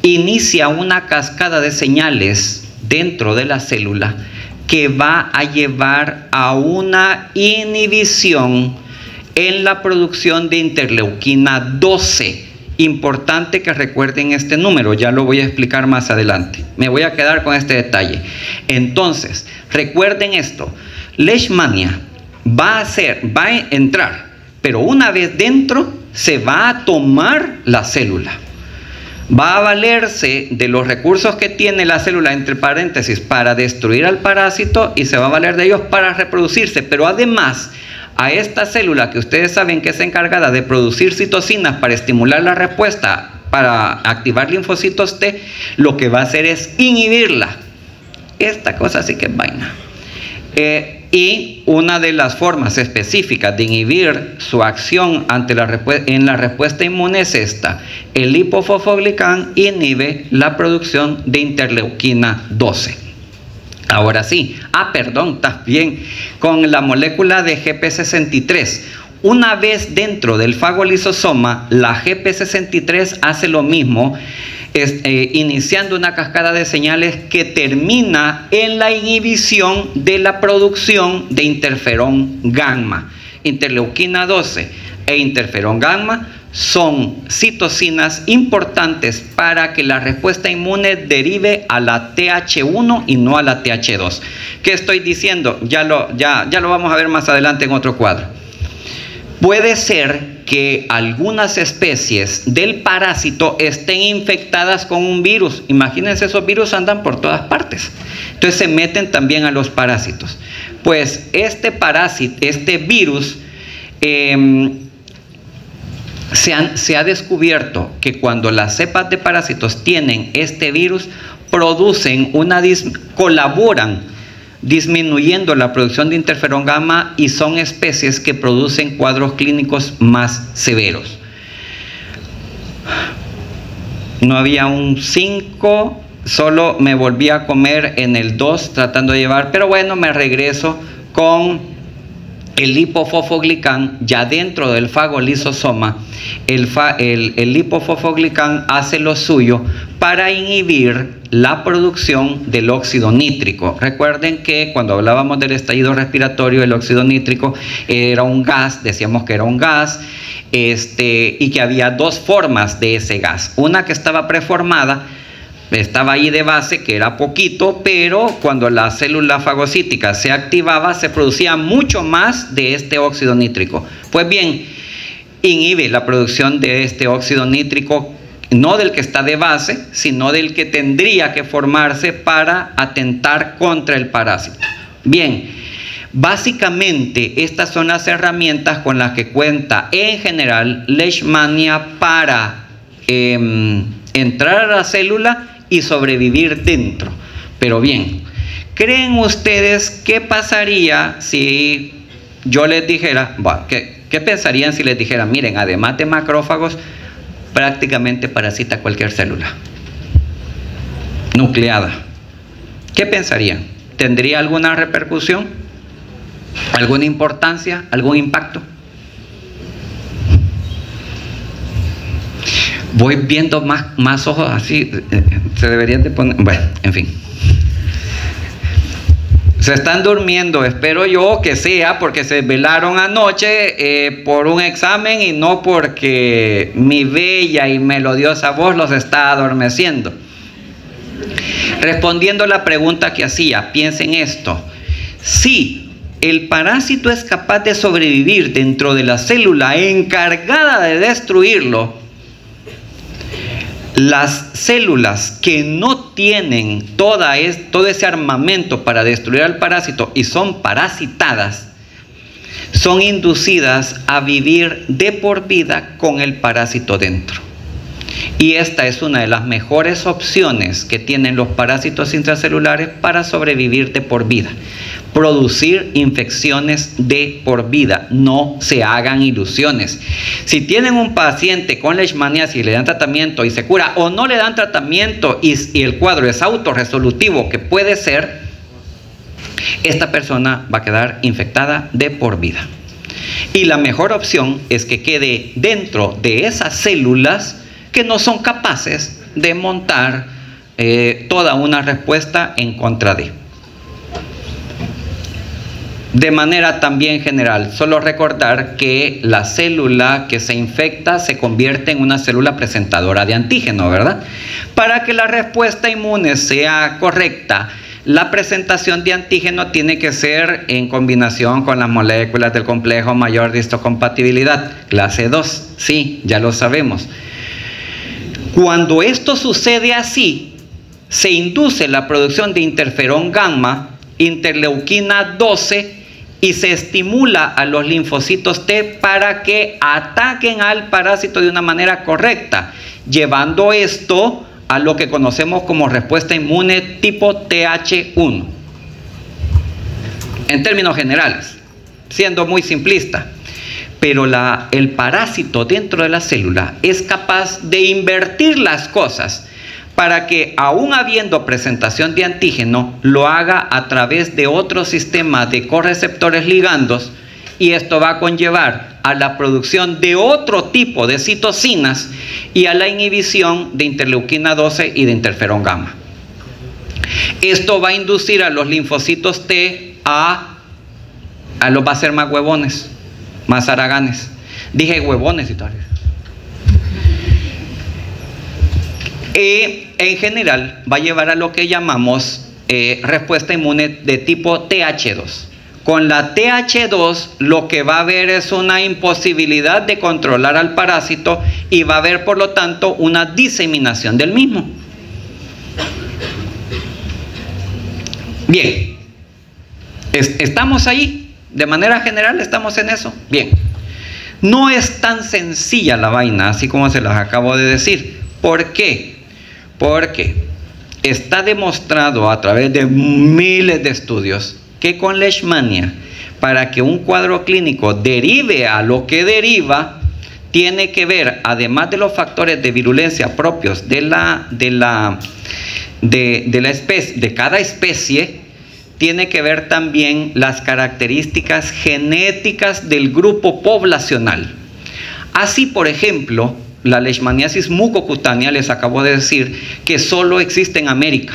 inicia una cascada de señales dentro de la célula que va a llevar a una inhibición en la producción de interleuquina 12. Importante que recuerden este número, ya lo voy a explicar más adelante. Me voy a quedar con este detalle. Entonces, recuerden esto. Leishmania va a entrar, pero una vez dentro se va a tomar la célula. Va a valerse de los recursos que tiene la célula, entre paréntesis, para destruir al parásito y se va a valer de ellos para reproducirse. Pero además, a esta célula que ustedes saben que es encargada de producir citocinas para estimular la respuesta, para activar linfocitos T, lo que va a hacer es inhibirla. Esta cosa sí que es vaina. Y una de las formas específicas de inhibir su acción en la respuesta inmune es esta. El lipofosfoglicán inhibe la producción de interleuquina 12. Ahora sí, también con la molécula de GP63. Una vez dentro del fagolisosoma, la GP63 hace lo mismo iniciando una cascada de señales que termina en la inhibición de la producción de interferón gamma. Interleuquina 12 e interferón gamma son citocinas importantes para que la respuesta inmune derive a la TH1 y no a la TH2. ¿Qué estoy diciendo? Ya lo vamos a ver más adelante en otro cuadro. Puede ser que algunas especies del parásito estén infectadas con un virus. Imagínense, esos virus andan por todas partes. Entonces se meten también a los parásitos. Pues este parásito, este virus, se ha descubierto que cuando las cepas de parásitos tienen este virus, colaboran disminuyendo la producción de interferón gamma y son especies que producen cuadros clínicos más severos. No había un 5, solo me volví a comer en el 2 tratando de llevar, pero bueno, me regreso con el lipofosfoglicán. Ya dentro del fagolisosoma, el lipofosfoglicán hace lo suyo para inhibir la producción del óxido nítrico. Recuerden que cuando hablábamos del estallido respiratorio, el óxido nítrico era un gas, decíamos que era un gas, y que había dos formas de ese gas. Una que estaba preformada, estaba ahí de base, que era poquito, pero cuando la célula fagocítica se activaba, se producía mucho más de este óxido nítrico. Pues bien, inhibe la producción de este óxido nítrico, no del que está de base, sino del que tendría que formarse para atentar contra el parásito. Bien, básicamente estas son las herramientas con las que cuenta en general Leishmania para entrar a la célula y sobrevivir dentro. Pero bien, ¿creen ustedes qué pasaría si yo les dijera, qué pensarían si les dijera, miren, además de macrófagos, prácticamente parasita cualquier célula nucleada? ¿Qué pensarían? ¿Tendría alguna repercusión? ¿Alguna importancia? ¿Algún impacto? Voy viendo más ojos así, se deberían de poner, bueno, en fin. Se están durmiendo, espero yo que sea porque se desvelaron anoche por un examen y no porque mi bella y melodiosa voz los está adormeciendo. Respondiendo a la pregunta que hacía, piensen esto: si el parásito es capaz de sobrevivir dentro de la célula encargada de destruirlo, las células que no tienen todo ese armamento para destruir al parásito y son parasitadas, son inducidas a vivir de por vida con el parásito dentro. Y esta es una de las mejores opciones que tienen los parásitos intracelulares para sobrevivir de por vida. Producir infecciones de por vida. No se hagan ilusiones. Si tienen un paciente con leishmaniasis y le dan tratamiento y se cura, o no le dan tratamiento y el cuadro es autorresolutivo, que puede ser, esta persona va a quedar infectada de por vida. Y la mejor opción es que quede dentro de esas células que no son capaces de montar toda una respuesta en contra de. De manera también general, solo recordar que la célula que se infecta se convierte en una célula presentadora de antígeno, ¿verdad? Para que la respuesta inmune sea correcta, la presentación de antígeno tiene que ser en combinación con las moléculas del complejo mayor de histocompatibilidad, clase 2, sí, ya lo sabemos. Cuando esto sucede así, se induce la producción de interferón gamma, interleuquina 12, y se estimula a los linfocitos T para que ataquen al parásito de una manera correcta, llevando esto a lo que conocemos como respuesta inmune tipo TH1. En términos generales, siendo muy simplista. Pero el parásito dentro de la célula es capaz de invertir las cosas para que, aún habiendo presentación de antígeno, lo haga a través de otro sistema de correceptores ligandos, y esto va a conllevar a la producción de otro tipo de citocinas y a la inhibición de interleuquina 12 y de interferón gamma. Esto va a inducir a los linfocitos T a los va a hacer más huevones, más haraganes. Dije huevones y tal. En general va a llevar a lo que llamamos respuesta inmune de tipo TH2. Con la TH2 lo que va a haber es una imposibilidad de controlar al parásito y va a haber por lo tanto una diseminación del mismo. Bien, ¿estamos ahí? De manera general estamos en eso. Bien, no es tan sencilla la vaina así como se las acabo de decir. ¿Por qué? Porque está demostrado a través de miles de estudios que con leishmania, para que un cuadro clínico derive a lo que deriva, tiene que ver, además de los factores de virulencia propios de cada especie, tiene que ver también las características genéticas del grupo poblacional. Así, por ejemplo, la leishmaniasis mucocutánea, les acabo de decir que solo existe en América.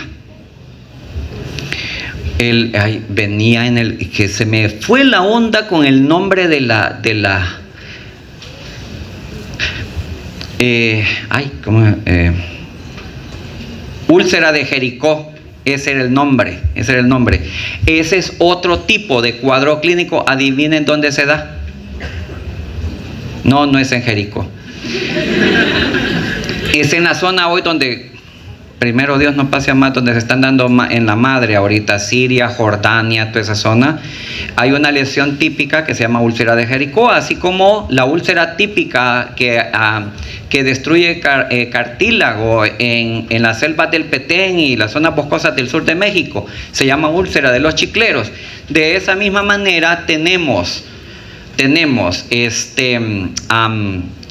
Venía en el que se me fue la onda con el nombre de la úlcera de Jericó. Ese era el nombre. Ese es otro tipo de cuadro clínico. Adivinen dónde se da. No es en Jericó. Es en la zona hoy donde, primero Dios no pase a más, donde se están dando en la madre ahorita, Siria, Jordania, toda esa zona. Hay una lesión típica que se llama úlcera de Jericó, así como la úlcera típica que destruye cartílago en las selvas del Petén y las zonas boscosas del sur de México, se llama úlcera de los chicleros. De esa misma manera tenemos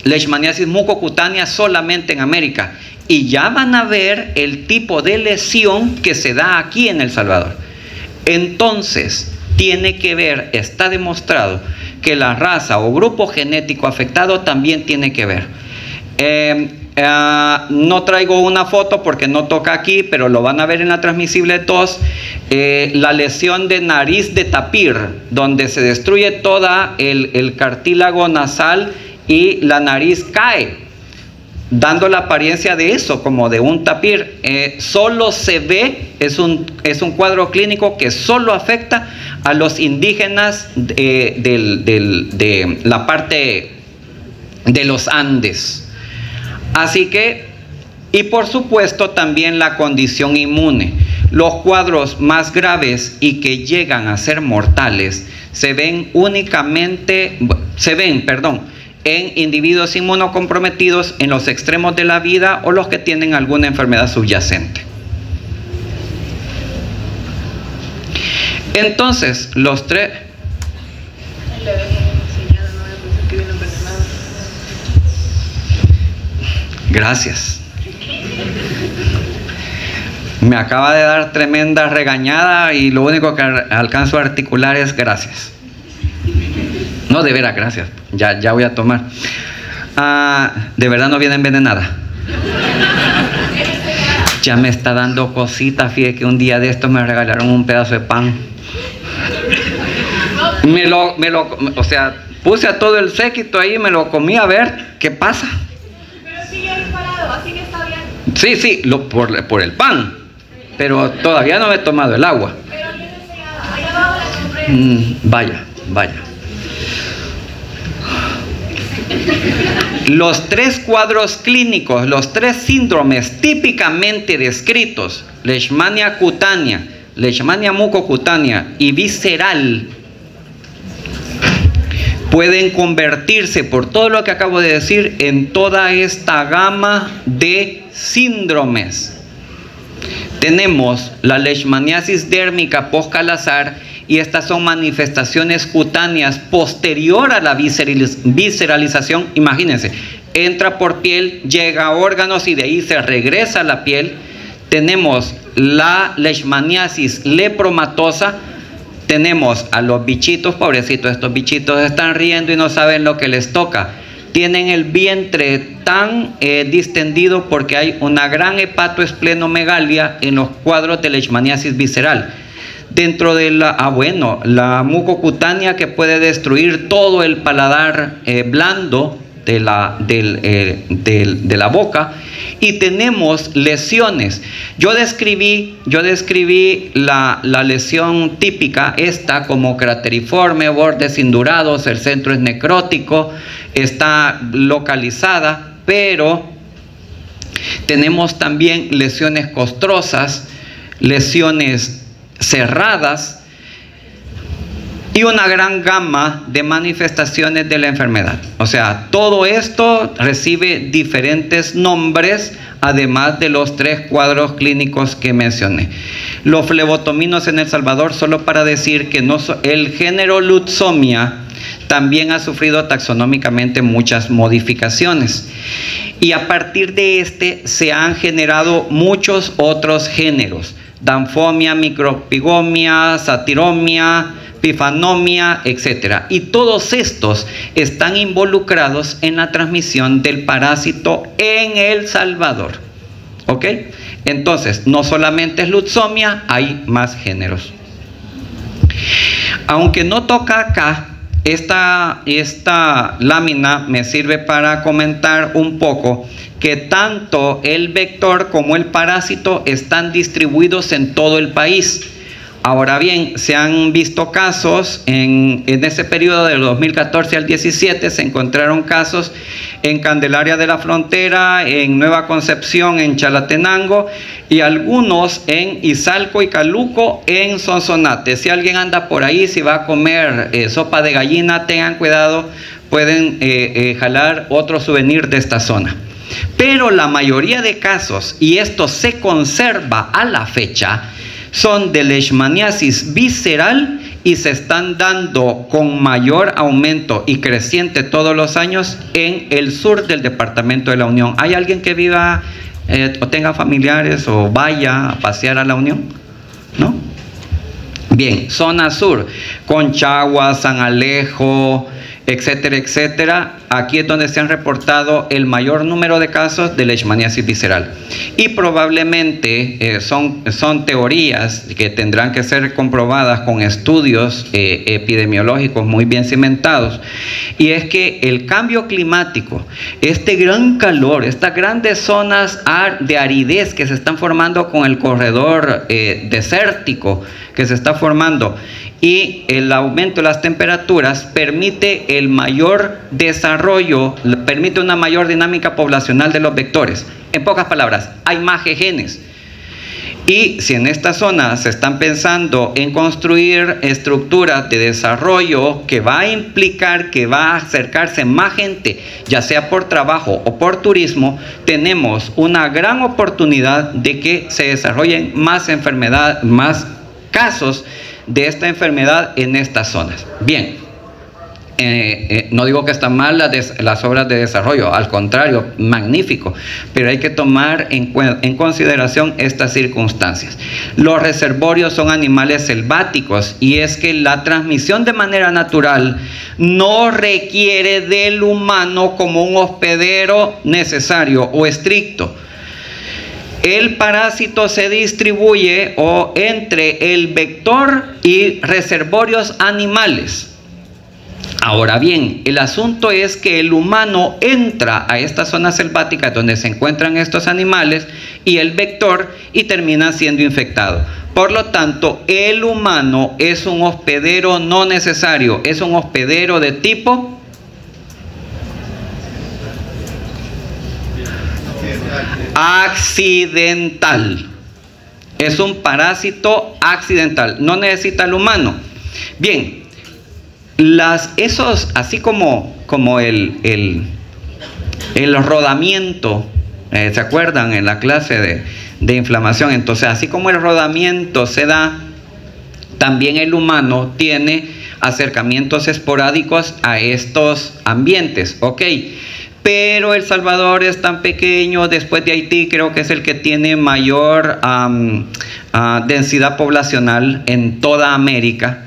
leishmaniasis mucocutánea solamente en América. Y ya van a ver el tipo de lesión que se da aquí en El Salvador. Entonces, tiene que ver, está demostrado que la raza o grupo genético afectado también tiene que ver. No traigo una foto porque no toca aquí, pero lo van a ver en la transmisible 2. La lesión de nariz de tapir, donde se destruye toda el cartílago nasal y la nariz cae, dando la apariencia de eso, como de un tapir. Solo se ve, es un cuadro clínico que solo afecta a los indígenas de la parte de los Andes. Así que, y por supuesto también la condición inmune. Los cuadros más graves y que llegan a ser mortales se ven en individuos inmunocomprometidos en los extremos de la vida o los que tienen alguna enfermedad subyacente. Entonces, los tres... Gracias. Me acaba de dar tremenda regañada y lo único que alcanzo a articular es gracias. No, de veras, gracias. Ya voy a tomar. De verdad no viene envenenada. Ya me está dando cositas. Fíjate que un día de estos me regalaron un pedazo de pan. O sea, puse a todo el séquito ahí, me lo comí a ver qué pasa. Pero sigue disparado, así que está bien. Sí, por el pan. Pero todavía no me he tomado el agua. Pero viene sellada. Allá abajo la compré. Vaya. Los tres cuadros clínicos, los tres síndromes típicamente descritos, leishmania cutánea, leishmania mucocutánea y visceral, pueden convertirse, por todo lo que acabo de decir, en toda esta gama de síndromes. Tenemos la leishmaniasis dérmica post-Calazar, y estas son manifestaciones cutáneas posterior a la visceralización. Imagínense, entra por piel, llega a órganos y de ahí se regresa a la piel. Tenemos la leishmaniasis lepromatosa, Tenemos a los bichitos, pobrecitos, estos bichitos están riendo y no saben lo que les toca. Tienen el vientre tan distendido porque hay una gran hepatoesplenomegalia en los cuadros de leishmaniasis visceral. Dentro de la mucocutánea que puede destruir todo el paladar blando de la boca, y tenemos lesiones. Yo describí la lesión típica, esta como crateriforme, bordes indurados, el centro es necrótico, está localizada, pero tenemos también lesiones costrosas, lesiones cerradas y una gran gama de manifestaciones de la enfermedad. O sea, todo esto recibe diferentes nombres, además de los 3 cuadros clínicos que mencioné. Los flebotominos en El Salvador, solo para decir que el género Lutzomia también ha sufrido taxonómicamente muchas modificaciones. Y a partir de se han generado muchos otros géneros: Danfomia, Micropigomia, Satiromia, Pifanomia, etc. Y todos estos están involucrados en la transmisión del parásito en El Salvador. ¿Ok? Entonces, no solamente es Lutzomia, hay más géneros. Aunque no toca acá, esta lámina me sirve para comentar un poco que tanto el vector como el parásito están distribuidos en todo el país. Ahora bien, se han visto casos en ese periodo del 2014 al 17, se encontraron casos en Candelaria de la Frontera, en Nueva Concepción, en Chalatenango, y algunos en Izalco y Caluco, en Sonsonate. Si alguien anda por ahí, si va a comer sopa de gallina, tengan cuidado, pueden jalar otro souvenir de esta zona. Pero la mayoría de casos, y esto se conserva a la fecha, son de leishmaniasis visceral y se están dando con mayor aumento y creciente todos los años en el sur del departamento de La Unión. ¿Hay alguien que viva o tenga familiares o vaya a pasear a La Unión? ¿No? Bien, zona sur, Conchagua, San Alejo, etcétera, etcétera. Aquí es donde se han reportado el mayor número de casos de leishmaniasis visceral. Y probablemente son teorías que tendrán que ser comprobadas con estudios epidemiológicos muy bien cimentados. Y es que el cambio climático, este gran calor, estas grandes zonas de aridez que se están formando con el corredor desértico que se está formando, y el aumento de las temperaturas permite el mayor desarrollo, permite una mayor dinámica poblacional de los vectores. En pocas palabras, hay más genes. Y si en esta zona se están pensando en construir estructuras de desarrollo que va a implicar que va a acercarse más gente, ya sea por trabajo o por turismo, tenemos una gran oportunidad de que se desarrollen más enfermedades, más casos de esta enfermedad en estas zonas. Bien, no digo que están mal las obras de desarrollo, al contrario, magnífico, pero hay que tomar en consideración estas circunstancias. Los reservorios son animales selváticos, y es que la transmisión de manera natural no requiere del humano como un hospedero necesario o estricto. El parásito se distribuye entre el vector y reservorios animales. Ahora bien, el asunto es que el humano entra a esta zona selvática donde se encuentran estos animales y el vector, y termina siendo infectado. Por lo tanto, el humano es un hospedero no necesario, es un hospedero de tipo accidental. Es un parásito accidental, no necesita al humano. Bien, así como el rodamiento, ¿se acuerdan en la clase de inflamación? Entonces, así como el rodamiento se da, también el humano tiene acercamientos esporádicos a estos ambientes, ¿ok? Pero El Salvador es tan pequeño, después de Haití creo que es el que tiene mayor densidad poblacional en toda América.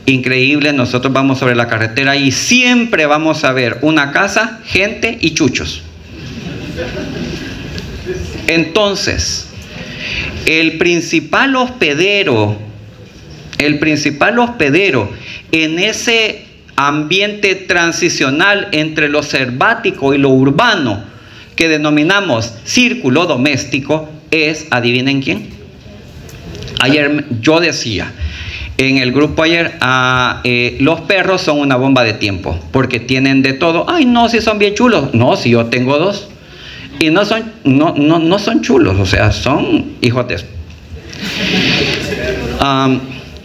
increíble. Nosotros vamos sobre la carretera y siempre vamos a ver una casa, gente y chuchos. Entonces, el principal hospedero en ese ambiente transicional entre lo selvático y lo urbano, que denominamos círculo doméstico, es, adivinen quién. Ayer yo decía en el grupo los perros son una bomba de tiempo, porque tienen de todo. Ay, no, si son bien chulos. No, si yo tengo dos. Y no son chulos, o sea, son hijos de...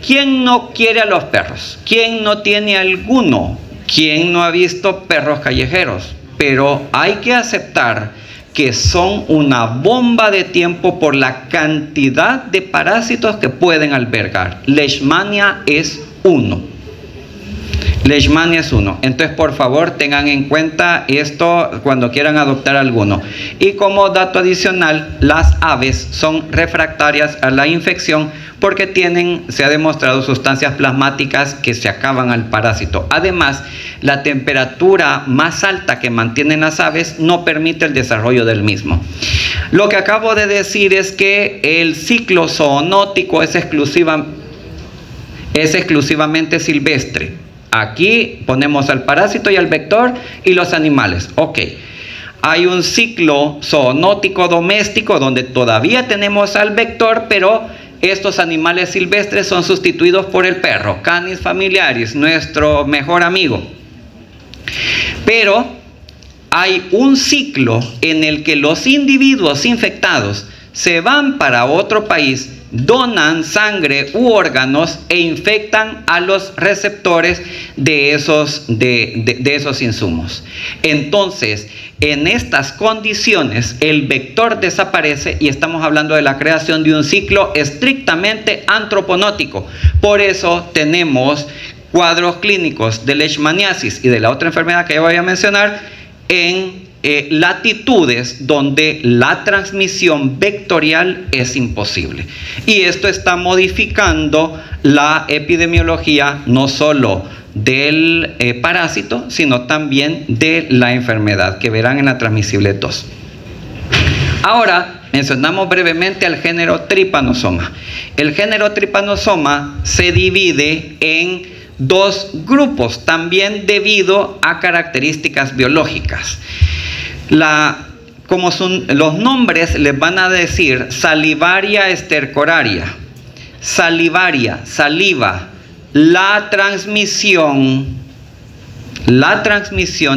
¿Quién no quiere a los perros? ¿Quién no tiene alguno? ¿Quién no ha visto perros callejeros? Pero hay que aceptar que son una bomba de tiempo por la cantidad de parásitos que pueden albergar. Leishmania es uno. Leishmania es uno. Entonces, por favor, tengan en cuenta esto cuando quieran adoptar alguno. Y como dato adicional, las aves son refractarias a la infección porque tienen, se ha demostrado, sustancias plasmáticas que se acaban al parásito. Además, la temperatura más alta que mantienen las aves no permite el desarrollo del mismo. Lo que acabo de decir es que el ciclo zoonótico es exclusivamente silvestre. Aquí ponemos al parásito y al vector y los animales. Ok. Hay un ciclo zoonótico doméstico donde todavía tenemos al vector, pero estos animales silvestres son sustituidos por el perro, Canis familiaris, nuestro mejor amigo. Pero hay un ciclo en el que los individuos infectados se van para otro país, donan sangre u órganos e infectan a los receptores de esos insumos. Entonces, en estas condiciones, el vector desaparece y estamos hablando de la creación de un ciclo estrictamente antroponótico. Por eso tenemos cuadros clínicos de leishmaniasis y de la otra enfermedad que ya voy a mencionar en latitudes donde la transmisión vectorial es imposible. Y esto está modificando la epidemiología no solo del parásito, sino también de la enfermedad, que verán en la transmisible 2. Ahora mencionamos brevemente al género Trypanosoma. El género Trypanosoma se divide en dos grupos, también debido a características biológicas. Como son los nombres, les van a decir Salivaria stercoraria. Salivaria, saliva. La transmisión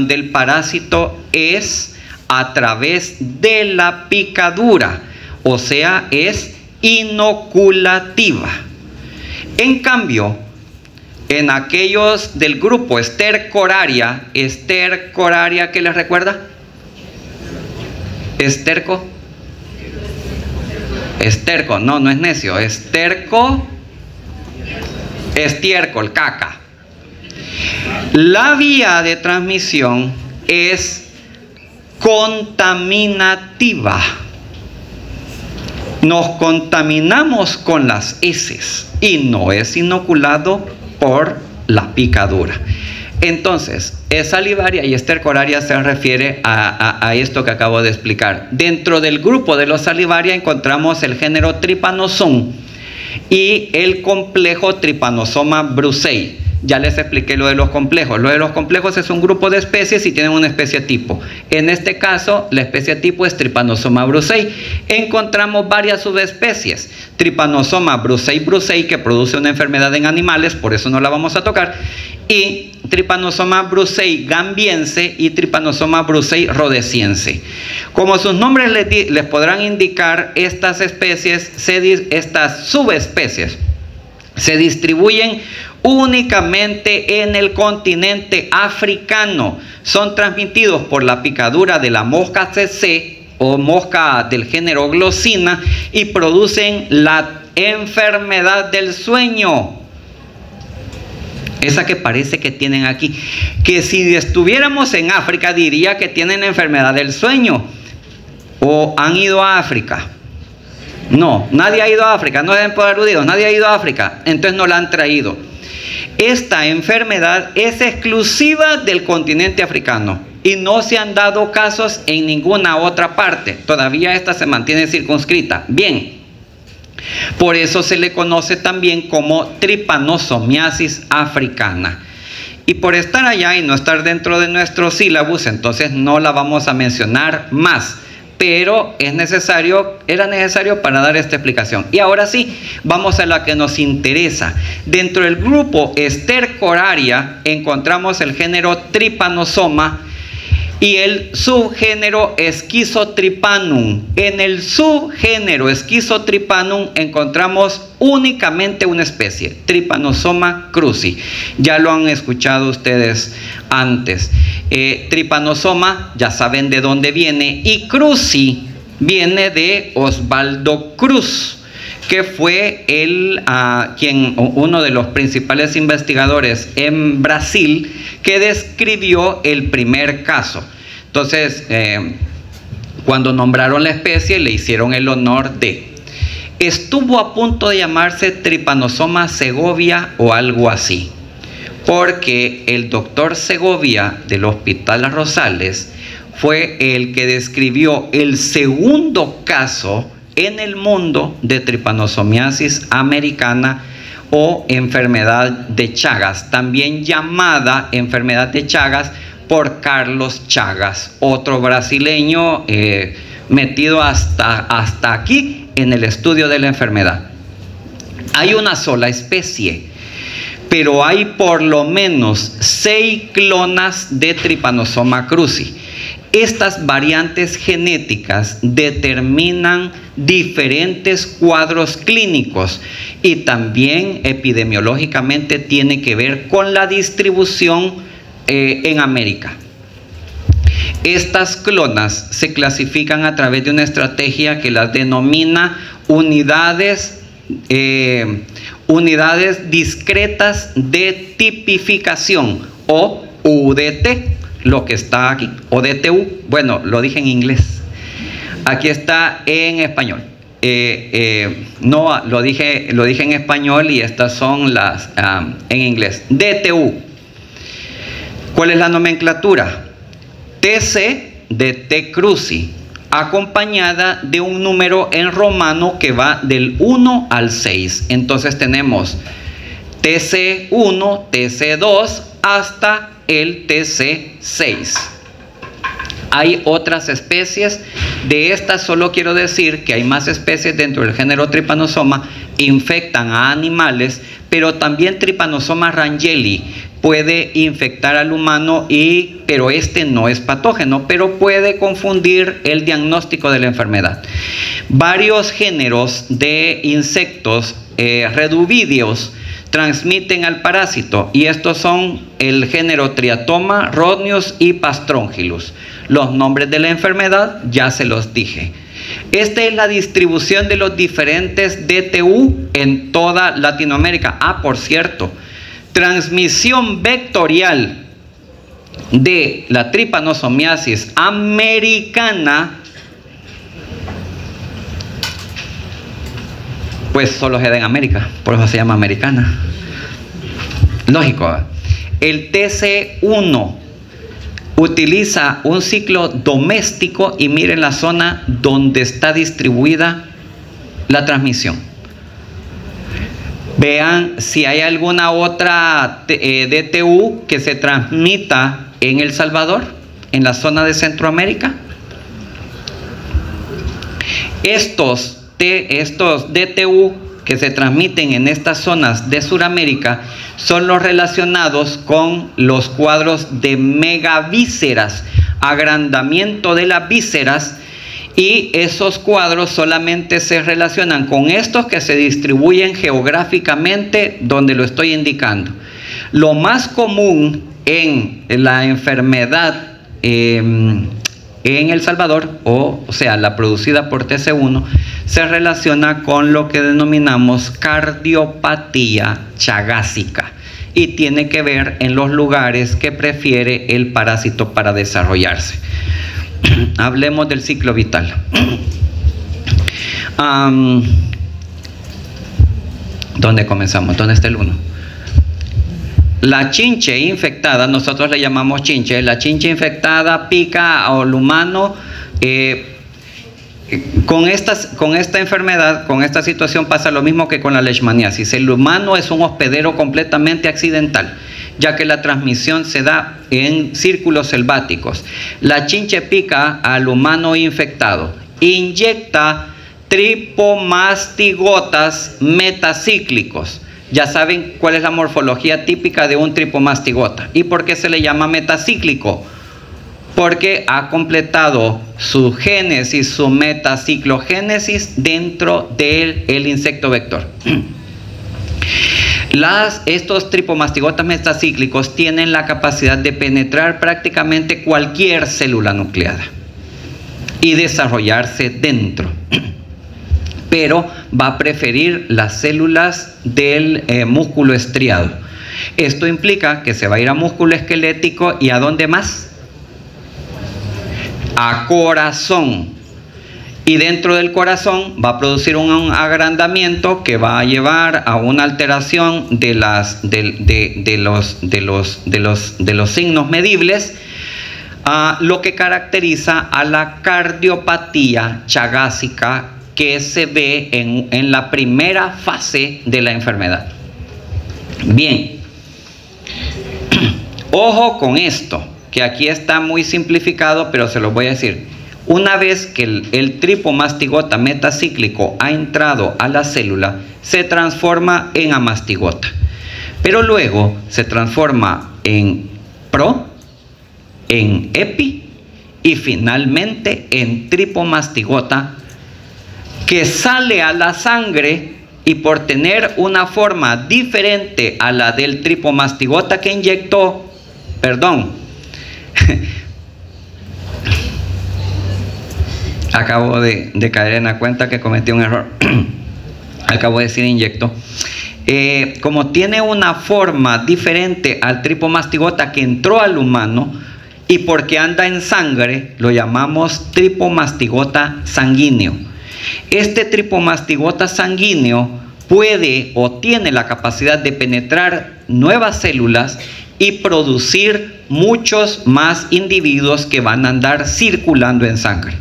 del parásito es a través de la picadura, o sea, es inoculativa. En cambio, en aquellos del grupo stercoraria, ¿qué les recuerda? Esterco, no es necio, estiércol, caca. La vía de transmisión es contaminativa. Nos contaminamos con las heces y no es inoculado por la picadura. Entonces, salivaria y stercoraria se refiere a esto que acabo de explicar. Dentro del grupo de los salivaria encontramos el género Trypanosoma y el complejo Trypanosoma brucei. Ya les expliqué lo de los complejos. Lo de los complejos es un grupo de especies y tienen una especie tipo. En este caso, la especie tipo es Trypanosoma brucei. Encontramos varias subespecies. Trypanosoma brucei, que produce una enfermedad en animales, por eso no la vamos a tocar. Y Trypanosoma brucei gambiense y Trypanosoma brucei rhodesiense. Como sus nombres les podrán indicar, estas subespecies se distribuyen únicamente en el continente africano. Son transmitidos por la picadura de la mosca tsetse o mosca del género Glossina y producen la enfermedad del sueño. Esa que parece que tienen aquí, que si estuviéramos en África diría que tienen la enfermedad del sueño. ¿O han ido a África? No, nadie ha ido a África, no deben poder aludidos, nadie ha ido a África, entonces no la han traído. Esta enfermedad es exclusiva del continente africano y no se han dado casos en ninguna otra parte. Todavía esta se mantiene circunscrita. Bien, por eso se le conoce también como tripanosomiasis africana. Y por estar allá y no estar dentro de nuestro sílabus, entonces no la vamos a mencionar más. Pero era necesario para dar esta explicación. Y ahora sí, vamos a la que nos interesa. Dentro del grupo Stercoraria encontramos el género Trypanosoma y el subgénero Schizotripanum. En el subgénero Schizotripanum encontramos únicamente una especie, Trypanosoma cruzi. Ya lo han escuchado ustedes antes. Trypanosoma, ya saben de dónde viene, y cruzi viene de Osvaldo Cruz, que fue uno de los principales investigadores en Brasil que describió el primer caso. Entonces, cuando nombraron la especie, le hicieron el honor de. Estuvo a punto de llamarse Trypanosoma Segovia o algo así, porque el doctor Segovia del Hospital Rosales fue el que describió el segundo caso en el mundo de tripanosomiasis americana o enfermedad de Chagas, también llamada enfermedad de Chagas por Carlos Chagas, otro brasileño metido hasta aquí en el estudio de la enfermedad. Hay una sola especie, pero hay por lo menos 6 clonas de Trypanosoma cruzi. Estas variantes genéticas determinan diferentes cuadros clínicos y también epidemiológicamente tiene que ver con la distribución en América. Estas clonas se clasifican a través de una estrategia que las denomina unidades discretas de tipificación o UDT. Lo que está aquí, o DTU, bueno, lo dije en inglés, aquí está en español, no, lo dije en español y estas son las en inglés. DTU, ¿cuál es la nomenclatura? TC de T. cruzi, acompañada de un número en romano que va del 1 al 6, entonces tenemos TC1, TC2 hasta el TC6. Hay otras especies. De estas solo quiero decir que hay más especies dentro del género Trypanosoma, infectan a animales, pero también Trypanosoma rangeli puede infectar al humano, pero este no es patógeno, pero puede confundir el diagnóstico de la enfermedad. Varios géneros de insectos reduvídeos transmiten al parásito, y estos son el género Triatoma, Rhodnius y Pastrongylus. Los nombres de la enfermedad ya se los dije. Esta es la distribución de los diferentes DTU en toda Latinoamérica. Por cierto, transmisión vectorial de la tripanosomiasis americana, pues solo se da en América, por eso se llama americana. Lógico, ¿eh? El TC1 utiliza un ciclo doméstico y miren la zona donde está distribuida la transmisión. Vean si hay alguna otra DTU que se transmita en El Salvador, en la zona de Centroamérica. Estos DTU que se transmiten en estas zonas de Sudamérica son los relacionados con los cuadros de megavísceras, agrandamiento de las vísceras, y esos cuadros solamente se relacionan con estos que se distribuyen geográficamente donde lo estoy indicando. Lo más común en la enfermedad en El Salvador, o sea, la producida por TC1, se relaciona con lo que denominamos cardiopatía chagásica y tiene que ver en los lugares que prefiere el parásito para desarrollarse. Hablemos del ciclo vital. ¿Dónde comenzamos? ¿Dónde está el 1? La chinche infectada, nosotros le llamamos chinche, la chinche infectada pica al humano. Con esta enfermedad, con esta situación pasa lo mismo que con la leishmaniasis. El humano es un hospedero completamente accidental, ya que la transmisión se da en círculos selváticos. La chinche pica al humano infectado, inyecta tripomastigotas metacíclicos. Ya saben cuál es la morfología típica de un tripomastigota. ¿Y por qué se le llama metacíclico? Porque ha completado su génesis, su metaciclogénesis dentro del insecto vector. Estos tripomastigotas metacíclicos tienen la capacidad de penetrar prácticamente cualquier célula nucleada y desarrollarse dentro. Pero va a preferir las células del músculo estriado. Esto implica que se va a ir a músculo esquelético y ¿a dónde más? A corazón. Y dentro del corazón va a producir un agrandamiento que va a llevar a una alteración de los signos medibles, lo que caracteriza a la cardiopatía chagásica que se ve en la primera fase de la enfermedad. Bien, ojo con esto, que aquí está muy simplificado, pero se lo voy a decir. Una vez que el tripomastigota metacíclico ha entrado a la célula, se transforma en amastigota, pero luego se transforma en pro, en epi y finalmente en tripomastigota, que sale a la sangre y por tener una forma diferente a la del tripomastigota que inyectó, acabo de caer en la cuenta que cometí un error. Acabo de decir inyectó. Como tiene una forma diferente al tripomastigota que entró al humano y porque anda en sangre, lo llamamos tripomastigota sanguíneo. Este tripomastigota sanguíneo puede o tiene la capacidad de penetrar nuevas células y producir muchos más individuos que van a andar circulando en sangre.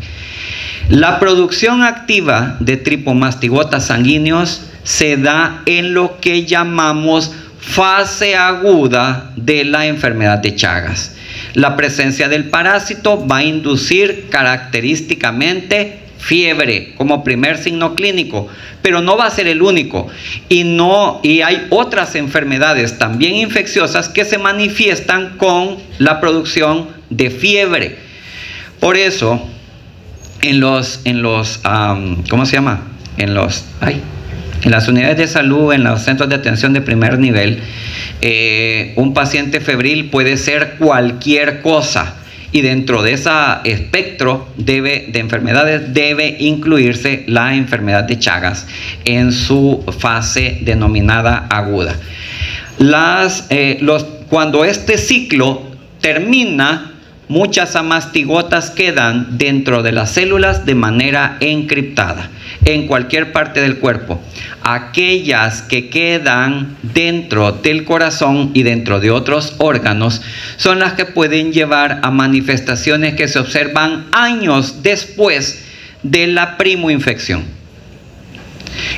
La producción activa de tripomastigotas sanguíneos se da en lo que llamamos fase aguda de la enfermedad de Chagas. La presencia del parásito va a inducir característicamente fiebre como primer signo clínico, pero no va a ser el único. Y hay otras enfermedades también infecciosas que se manifiestan con la producción de fiebre. Por eso, en las unidades de salud, en los centros de atención de primer nivel, un paciente febril puede ser cualquier cosa. Y dentro de ese espectro de enfermedades debe incluirse la enfermedad de Chagas en su fase denominada aguda. Cuando este ciclo termina, muchas amastigotas quedan dentro de las células de manera encriptada en cualquier parte del cuerpo. Aquellas que quedan dentro del corazón y dentro de otros órganos son las que pueden llevar a manifestaciones que se observan años después de la primoinfección.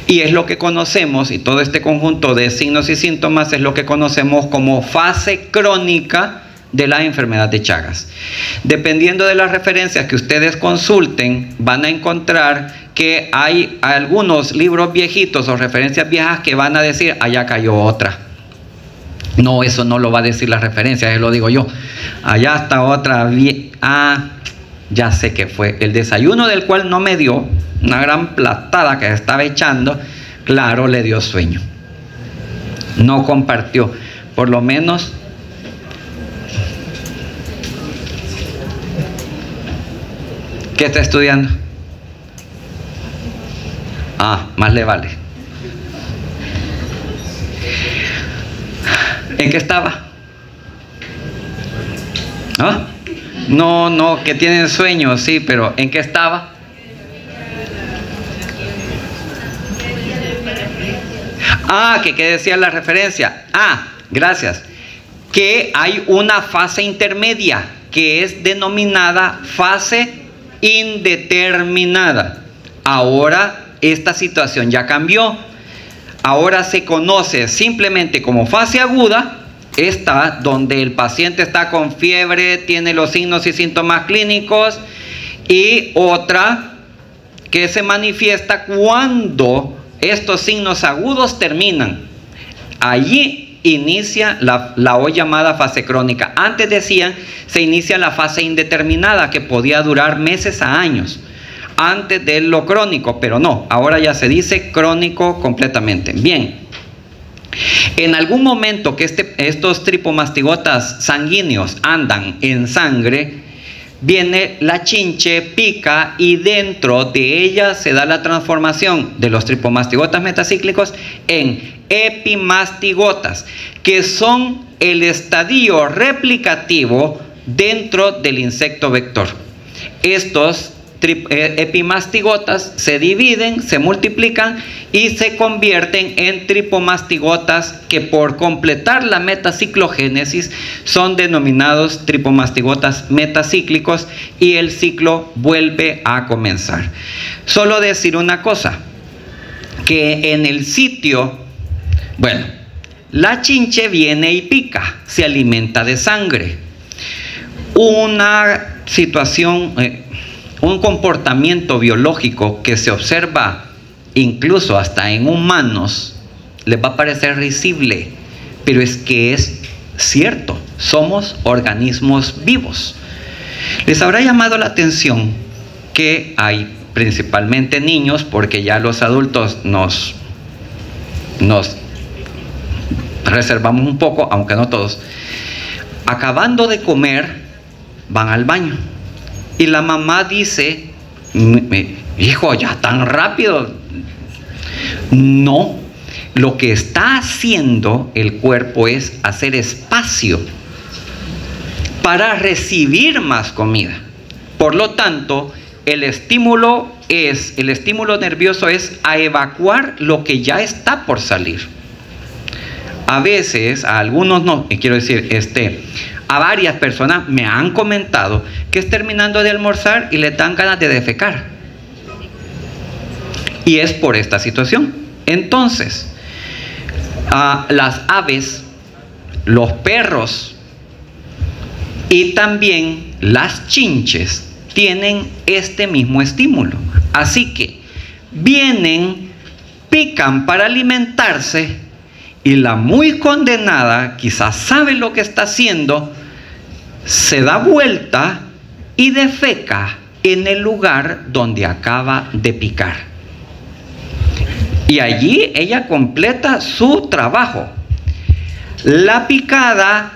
Y es lo que conocemos, y todo este conjunto de signos y síntomas es lo que conocemos como fase crónica de la enfermedad de Chagas. Dependiendo de las referencias que ustedes consulten, van a encontrar que hay algunos libros viejitos o referencias viejas que van a decir, allá cayó otra. No, eso no lo va a decir la referencia, eso lo digo yo. Allá está otra. Ya sé que fue el desayuno del cual no me dio, una gran platada que estaba echando, claro, le dio sueño. No compartió, por lo menos. ¿Qué está estudiando? Más le vale. ¿En qué estaba? No, que tienen sueño, sí, pero ¿en qué estaba? ¿Qué decía la referencia? Gracias. que hay una fase intermedia que es denominada fase indeterminada. Ahora esta situación ya cambió. Ahora se conoce simplemente como fase aguda, esta donde el paciente está con fiebre, tiene los signos y síntomas clínicos, y otra que se manifiesta cuando estos signos agudos terminan. Allí inicia la hoy llamada fase crónica. Antes decían se inicia la fase indeterminada, que podía durar meses a años antes de lo crónico, pero no, ahora ya se dice crónico completamente. Bien, en algún momento que estos tripomastigotas sanguíneos andan en sangre, viene la chinche, pica, y dentro de ella se da la transformación de los tripomastigotas metacíclicos en epimastigotas, que son el estadio replicativo dentro del insecto vector. Estos epimastigotas se dividen, se multiplican y se convierten en tripomastigotas, que por completar la metaciclogénesis son denominados tripomastigotas metacíclicos, y el ciclo vuelve a comenzar. Solo decir una cosa, que en el sitio, bueno, la chinche viene y pica, se alimenta de sangre. Una situación, un comportamiento biológico que se observa incluso hasta en humanos, les va a parecer risible, pero es que es cierto, somos organismos vivos. Les habrá llamado la atención que hay principalmente niños, porque ya los adultos nos reservamos un poco, aunque no todos, acabando de comer, van al baño. Y la mamá dice, hijo, ya tan rápido. No, lo que está haciendo el cuerpo es hacer espacio para recibir más comida. Por lo tanto, el estímulo nervioso es a evacuar lo que ya está por salir. A veces, a algunos no, y quiero decir, a varias personas me han comentado que es terminando de almorzar y le dan ganas de defecar. Y es por esta situación. Entonces, las aves, los perros y también las chinches tienen este mismo estímulo. Así que vienen, pican para alimentarse, y la muy condenada quizás sabe lo que está haciendo, se da vuelta y defeca en el lugar donde acaba de picar. Y allí ella completa su trabajo. La picada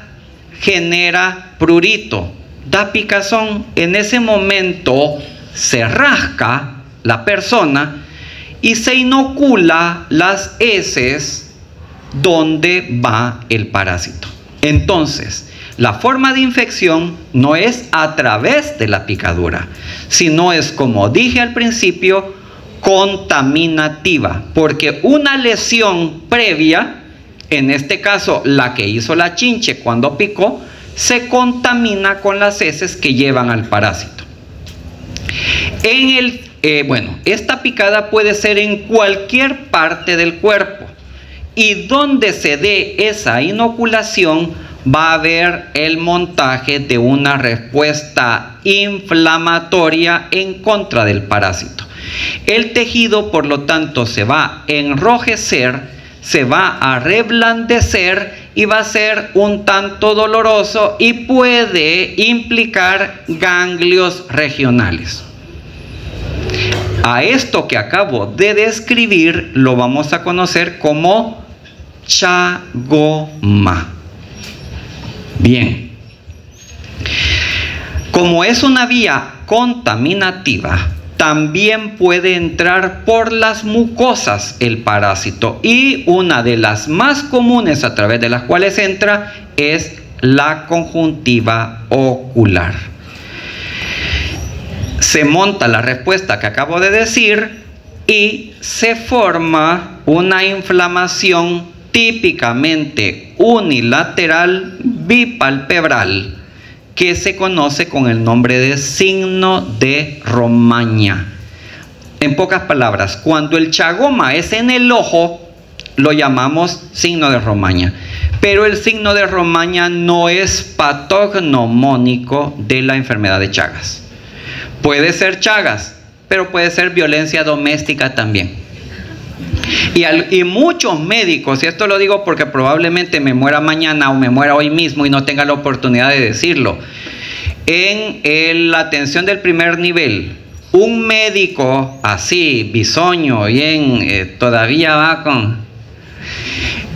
genera prurito, da picazón. En ese momento se rasca la persona y se inocula las heces donde va el parásito. Entonces, la forma de infección no es a través de la picadura, sino es, como dije al principio, contaminativa, porque una lesión previa, en este caso la que hizo la chinche cuando picó, se contamina con las heces que llevan al parásito. Esta picada puede ser en cualquier parte del cuerpo, y donde se dé esa inoculación va a haber el montaje de una respuesta inflamatoria en contra del parásito. El tejido, por lo tanto, se va a enrojecer, se va a reblandecer y va a ser un tanto doloroso y puede implicar ganglios regionales. A esto que acabo de describir lo vamos a conocer como chagoma. Bien, como es una vía contaminativa, también puede entrar por las mucosas el parásito, y una de las más comunes a través de las cuales entra es la conjuntiva ocular. Se monta la respuesta que acabo de decir y se forma una inflamación típicamente unilateral bipalpebral, que se conoce con el nombre de signo de Romaña. En pocas palabras, cuando el chagoma es en el ojo, lo llamamos signo de Romaña. Pero el signo de Romaña no es patognomónico de la enfermedad de Chagas. Puede ser Chagas, pero puede ser violencia doméstica también. Y muchos médicos, y esto lo digo porque probablemente me muera mañana o me muera hoy mismo y no tenga la oportunidad de decirlo, en la atención del primer nivel, un médico así, bisoño, bien, todavía va con...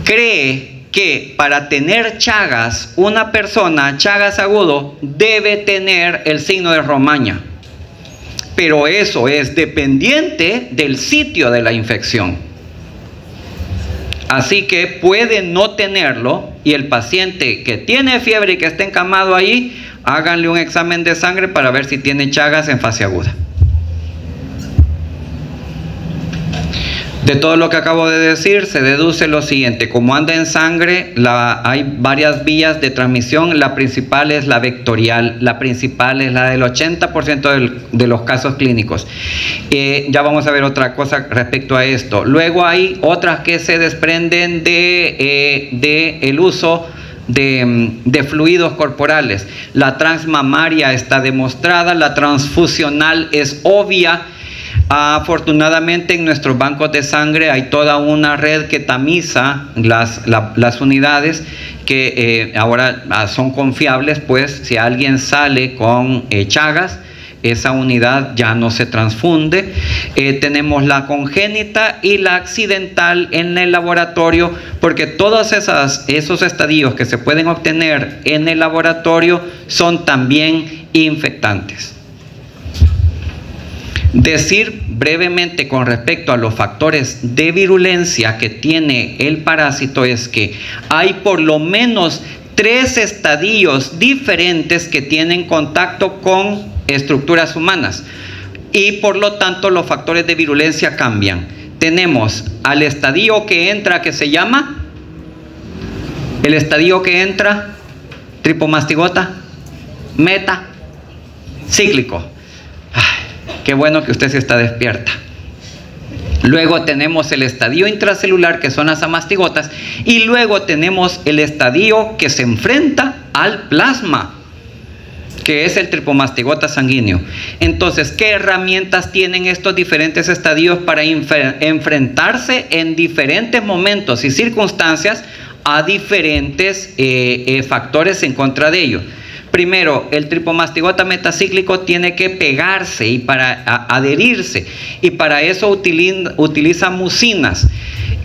cree que para tener Chagas, una persona, Chagas agudo, debe tener el signo de Romaña. Pero eso es dependiente del sitio de la infección. Así que puede no tenerlo, y el paciente que tiene fiebre y que está encamado ahí, háganle un examen de sangre para ver si tiene Chagas en fase aguda. De todo lo que acabo de decir, se deduce lo siguiente: como anda en sangre, hay varias vías de transmisión. La principal es la vectorial, la principal es la del 80% de los casos clínicos. Ya vamos a ver otra cosa respecto a esto. Luego hay otras que se desprenden de el uso de fluidos corporales. La transmamaria está demostrada, la transfusional es obvia. Afortunadamente en nuestros bancos de sangre hay toda una red que tamiza las unidades que ahora son confiables, pues si alguien sale con Chagas, esa unidad ya no se transfunde. Tenemos la congénita y la accidental en el laboratorio, porque todos esos estadios que se pueden obtener en el laboratorio son también infectantes. Decir brevemente con respecto a los factores de virulencia que tiene el parásito es que hay por lo menos 3 estadios diferentes que tienen contacto con estructuras humanas, y por lo tanto los factores de virulencia cambian. Tenemos al estadio que entra, que se llama el estadio que entra tripomastigota metacíclico. Qué bueno que usted sí está despierta. Luego tenemos el estadio intracelular, que son las amastigotas, y luego tenemos el estadio que se enfrenta al plasma, que es el tripomastigota sanguíneo. Entonces, ¿qué herramientas tienen estos diferentes estadios para enfrentarse en diferentes momentos y circunstancias a diferentes factores en contra de ellos? Primero, el tripomastigota metacíclico tiene que pegarse y para adherirse, y para eso utiliza mucinas.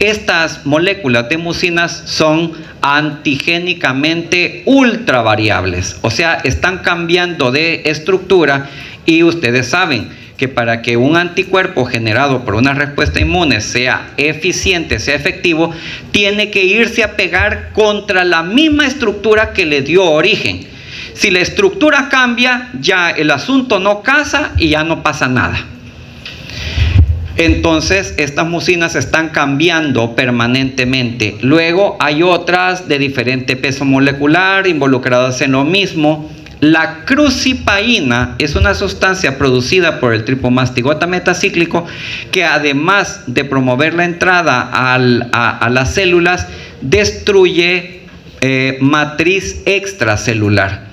Estas moléculas de mucinas son antigénicamente ultra variables, o sea, están cambiando de estructura, y ustedes saben que para que un anticuerpo generado por una respuesta inmune sea eficiente, sea efectivo, tiene que irse a pegar contra la misma estructura que le dio origen. Si la estructura cambia, ya el asunto no casa y ya no pasa nada. Entonces, estas mucinas están cambiando permanentemente. Luego hay otras de diferente peso molecular involucradas en lo mismo. La crucipaína es una sustancia producida por el tripomastigota metacíclico que, además de promover la entrada a las células, destruye matriz extracelular.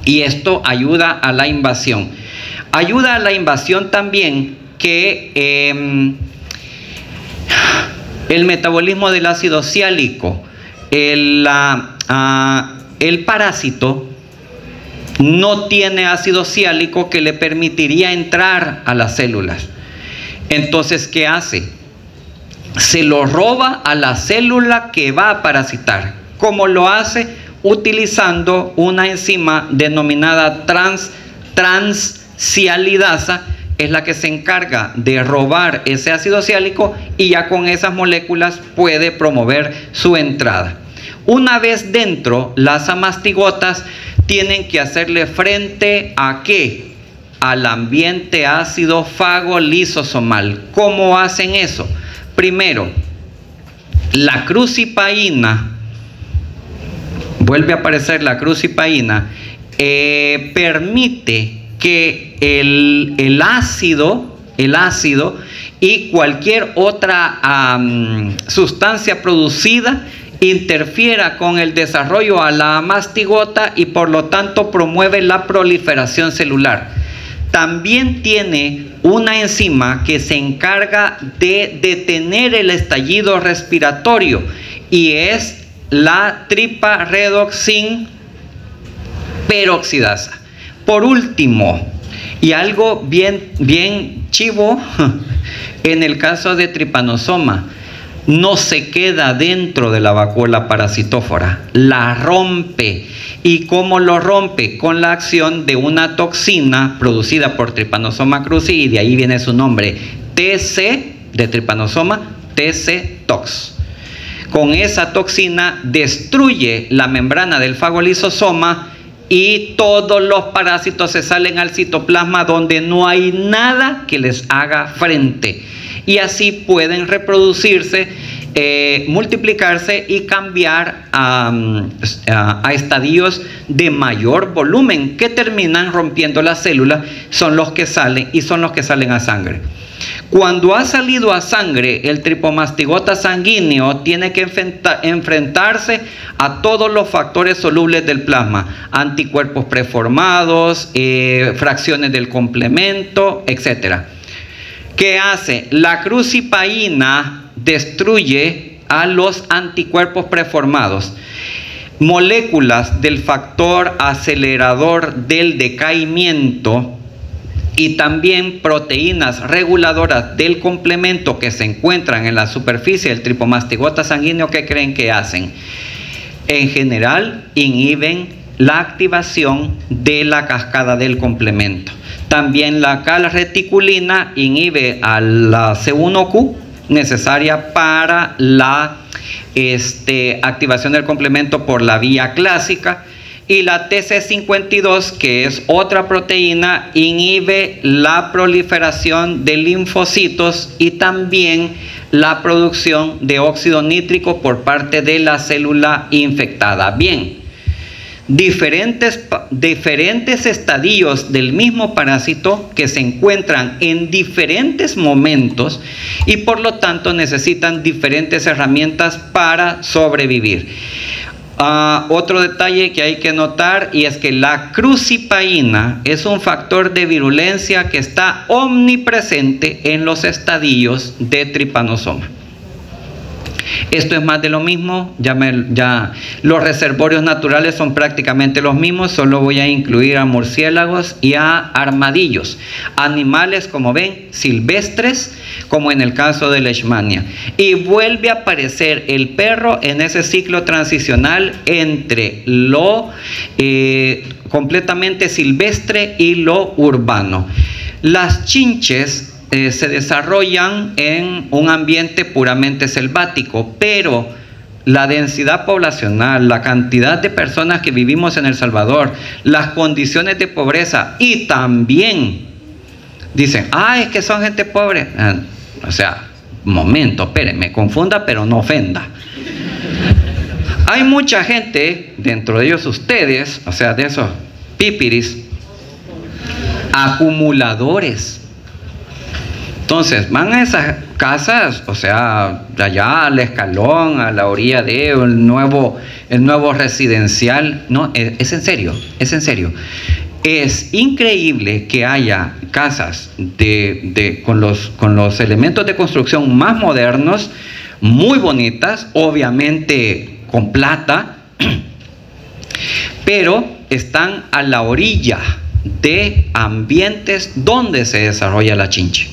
Y esto ayuda a la invasión. Ayuda a la invasión también que el metabolismo del ácido ciálico. El parásito no tiene ácido ciálico que le permitiría entrar a las células. Entonces, ¿qué hace? Se lo roba a la célula que va a parasitar. ¿Cómo lo hace? Utilizando una enzima denominada transcialidasa, es la que se encarga de robar ese ácido ciálico, y ya con esas moléculas puede promover su entrada. Una vez dentro, las amastigotas tienen que hacerle frente ¿a qué? Al ambiente ácido fago lisosomal. ¿Cómo hacen eso? Primero, La crucipaína, vuelve a aparecer la crucipaína, permite que el ácido y cualquier otra sustancia producida interfiera con el desarrollo a la mastigota y por lo tanto promueve la proliferación celular. También tiene una enzima que se encarga de detener el estallido respiratorio y es la tripa-redoxin peroxidasa. Por último, y algo bien chivo, en el caso de Trypanosoma, no se queda dentro de la vacuola parasitófora, la rompe. ¿Y cómo lo rompe? Con la acción de una toxina producida por Trypanosoma cruzi, y de ahí viene su nombre, TC de Trypanosoma, TC-tox. Con esa toxina destruye la membrana del fagolisosoma y todos los parásitos se salen al citoplasma donde no hay nada que les haga frente. Y así pueden reproducirse, multiplicarse y cambiar a estadios de mayor volumen que terminan rompiendo las células, son los que salen y son los que salen a sangre. Cuando ha salido a sangre, el tripomastigota sanguíneo tiene que enfrentarse a todos los factores solubles del plasma, anticuerpos preformados, fracciones del complemento, etc. ¿Qué hace? La crucipaína destruye a los anticuerpos preformados, moléculas del factor acelerador del decaimiento y también proteínas reguladoras del complemento que se encuentran en la superficie del tripomastigota sanguíneo. ¿Qué creen que hacen? En general, inhiben la activación de la cascada del complemento. También la calreticulina inhibe a la C1Q necesaria para la activación del complemento por la vía clásica, y la TC52, que es otra proteína, inhibe la proliferación de linfocitos y también la producción de óxido nítrico por parte de la célula infectada. Bien, diferentes estadios del mismo parásito que se encuentran en diferentes momentos y por lo tanto necesitan diferentes herramientas para sobrevivir. Otro detalle que hay que notar, y es que la crucipaína es un factor de virulencia que está omnipresente en los estadios de Trypanosoma. Esto es más de lo mismo, los reservorios naturales son prácticamente los mismos, solo voy a incluir a murciélagos y a armadillos. Animales, como ven, silvestres, como en el caso de Leishmania. Y vuelve a aparecer el perro en ese ciclo transicional entre lo completamente silvestre y lo urbano. Las chinches se desarrollan en un ambiente puramente selvático, pero la densidad poblacional, la cantidad de personas que vivimos en El Salvador, las condiciones de pobreza y también dicen, es que son gente pobre. O sea, momento, espere, confunda pero no ofenda. Hay mucha gente, dentro de ellos ustedes, o sea, de esos pípiris, acumuladores. Entonces, van a esas casas, o sea, de allá al Escalón, a la orilla de el nuevo residencial. No, es en serio, es en serio. Es increíble que haya casas con los elementos de construcción más modernos, muy bonitas, obviamente con plata, pero están a la orilla de ambientes donde se desarrolla la chinche.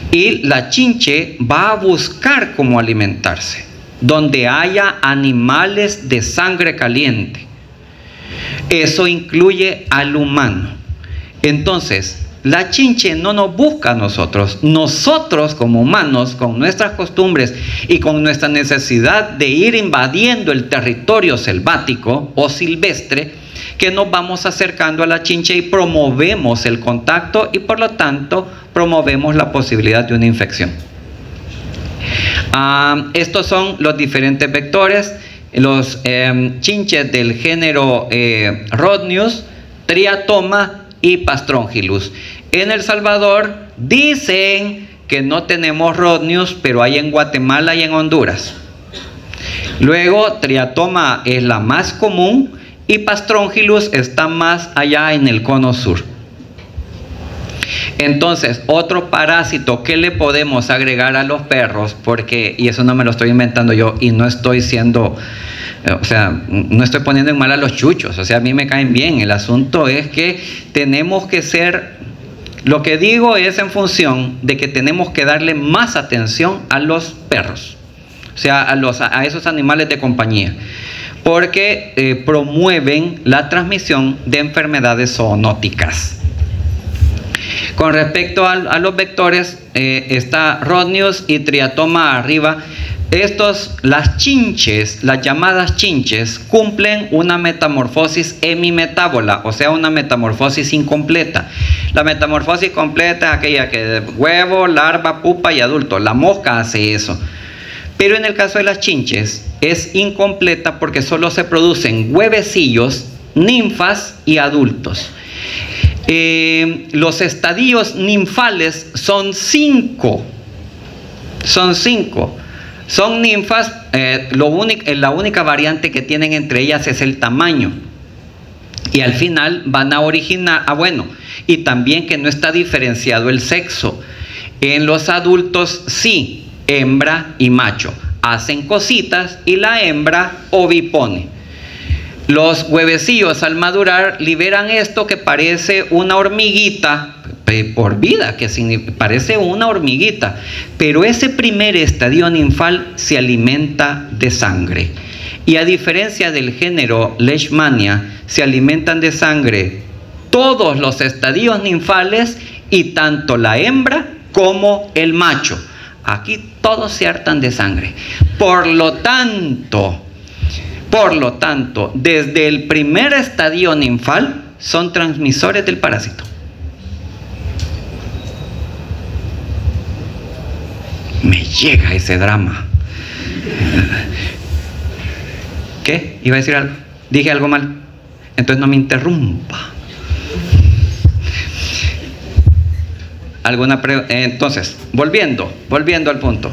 Y la chinche va a buscar cómo alimentarse, donde haya animales de sangre caliente. Eso incluye al humano. Entonces, la chinche no nos busca a nosotros. Nosotros como humanos, con nuestras costumbres y con nuestra necesidad de ir invadiendo el territorio selvático o silvestre, que nos vamos acercando a la chinche y promovemos el contacto y por lo tanto promovemos la posibilidad de una infección. Estos son los diferentes vectores, los chinches del género Rhodnius, Triatoma y Pastrongylus. En El Salvador dicen que no tenemos Rhodnius, pero hay en Guatemala y en Honduras. Luego, Triatoma es la más común y Pastrongylus está más allá en el cono sur. Entonces, otro parásito que le podemos agregar a los perros, porque, y eso no me lo estoy inventando yo y no estoy siendo, o sea, no estoy poniendo en mal a los chuchos, o sea, a mí me caen bien. El asunto es que tenemos que ser, lo que digo es en función de que tenemos que darle más atención a los perros, o sea, a esos animales de compañía, porque promueven la transmisión de enfermedades zoonóticas. Con respecto a los vectores, está Rhodnius y Triatoma arriba. Las chinches, las llamadas chinches, cumplen una metamorfosis hemimetábola, o sea, una metamorfosis incompleta. La metamorfosis completa es aquella que huevo, larva, pupa y adulto. La mosca hace eso. Pero en el caso de las chinches es incompleta porque solo se producen huevecillos, ninfas y adultos. Los estadios ninfales son 5. Son ninfas, la única variante que tienen entre ellas es el tamaño. Y al final van a originar, y también que no está diferenciado el sexo. En los adultos sí, hembra y macho. Hacen cositas y la hembra ovipone. Los huevecillos al madurar liberan esto que parece una hormiguita, por vida, que parece una hormiguita, pero ese primer estadio ninfal se alimenta de sangre. Y a diferencia del género Leishmania, se alimentan de sangre todos los estadios ninfales y tanto la hembra como el macho. Aquí todos se hartan de sangre. Por lo tanto, desde el primer estadio ninfal son transmisores del parásito. Me llega ese drama. ¿Qué? ¿Iba a decir algo? ¿Dije algo mal? Entonces no me interrumpa. Entonces, volviendo al punto.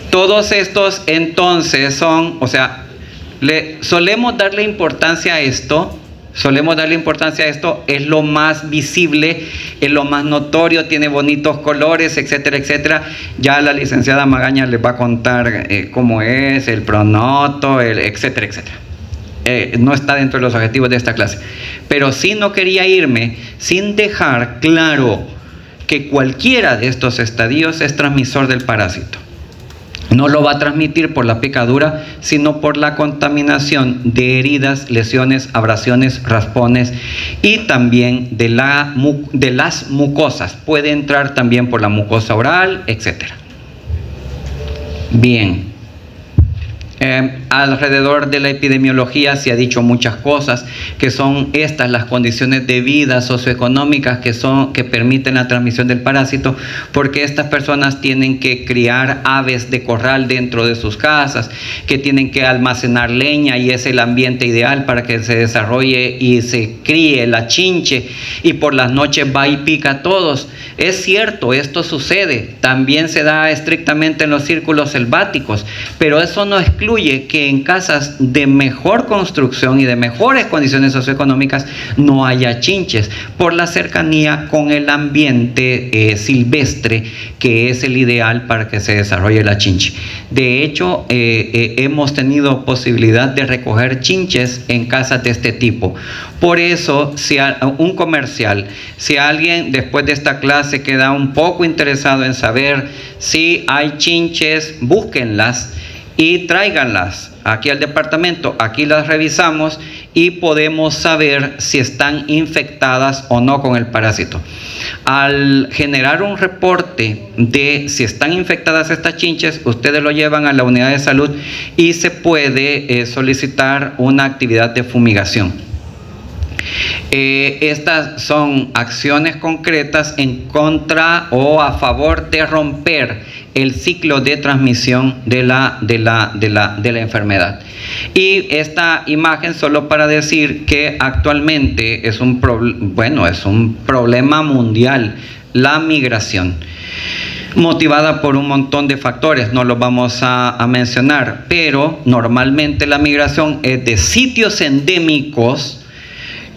Todos estos entonces son, o sea, solemos darle importancia a esto, es lo más visible, es lo más notorio, tiene bonitos colores, etcétera, etcétera. Ya la licenciada Magaña les va a contar cómo es, el pronoto, etcétera, etcétera. No está dentro de los objetivos de esta clase. Pero sí no quería irme sin dejar claro que cualquiera de estos estadios es transmisor del parásito. No lo va a transmitir por la picadura, sino por la contaminación de heridas, lesiones, abrasiones, raspones y también de las mucosas. Puede entrar también por la mucosa oral, etc. Bien. Alrededor de la epidemiología se ha dicho muchas cosas, que son estas las condiciones de vida socioeconómicas que permiten la transmisión del parásito, porque estas personas tienen que criar aves de corral dentro de sus casas, que tienen que almacenar leña y es el ambiente ideal para que se desarrolle y se críe la chinche, y por las noches va y pica a todos. Es cierto, esto sucede, también se da estrictamente en los círculos selváticos, pero eso no excluye que en casas de mejor construcción y de mejores condiciones socioeconómicas no haya chinches, por la cercanía con el ambiente silvestre, que es el ideal para que se desarrolle la chinche. De hecho, hemos tenido posibilidad de recoger chinches en casas de este tipo. Por eso, un comercial, si alguien después de esta clase queda un poco interesado en saber si hay chinches, búsquenlas y tráiganlas aquí al departamento. Aquí las revisamos y podemos saber si están infectadas o no con el parásito. Al generar un reporte de si están infectadas estas chinches, ustedes lo llevan a la unidad de salud y se puede solicitar una actividad de fumigación. Estas son acciones concretas en contra o a favor de romper el ciclo de transmisión de la enfermedad. Y esta imagen solo para decir que actualmente es un problema mundial, la migración, motivada por un montón de factores, no los vamos a mencionar, pero normalmente la migración es de sitios endémicos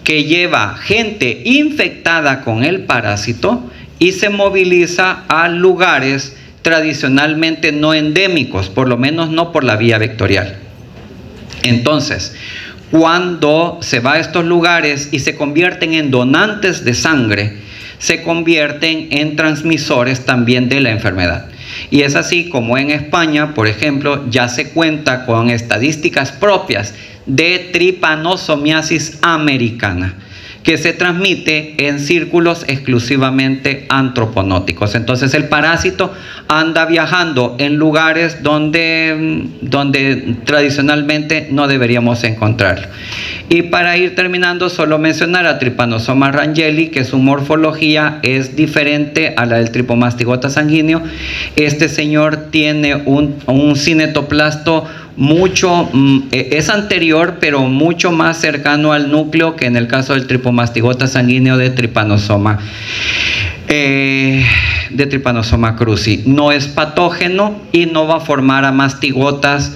que lleva gente infectada con el parásito y se moviliza a lugares tradicionalmente no endémicos, por lo menos no por la vía vectorial. Entonces, cuando se va a estos lugares y se convierten en donantes de sangre, se convierten en transmisores también de la enfermedad. Y es así como en España, por ejemplo, ya se cuenta con estadísticas propias de tripanosomiasis americana, que se transmite en círculos exclusivamente antroponóticos. Entonces el parásito anda viajando en lugares donde tradicionalmente no deberíamos encontrarlo. Y para ir terminando, solo mencionar a Trypanosoma rangeli, que su morfología es diferente a la del Tripomastigota sanguíneo. Este señor tiene un cinetoplasto es anterior, pero mucho más cercano al núcleo que en el caso del Tripomastigota sanguíneo de Trypanosoma cruzi. No es patógeno y no va a formar a mastigotas,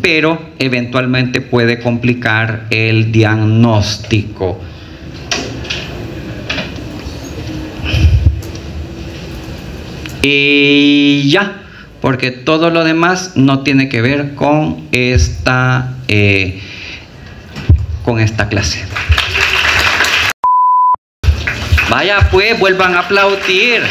pero eventualmente puede complicar el diagnóstico. Y ya, porque todo lo demás no tiene que ver con esta clase. Vaya pues, vuelvan a aplaudir.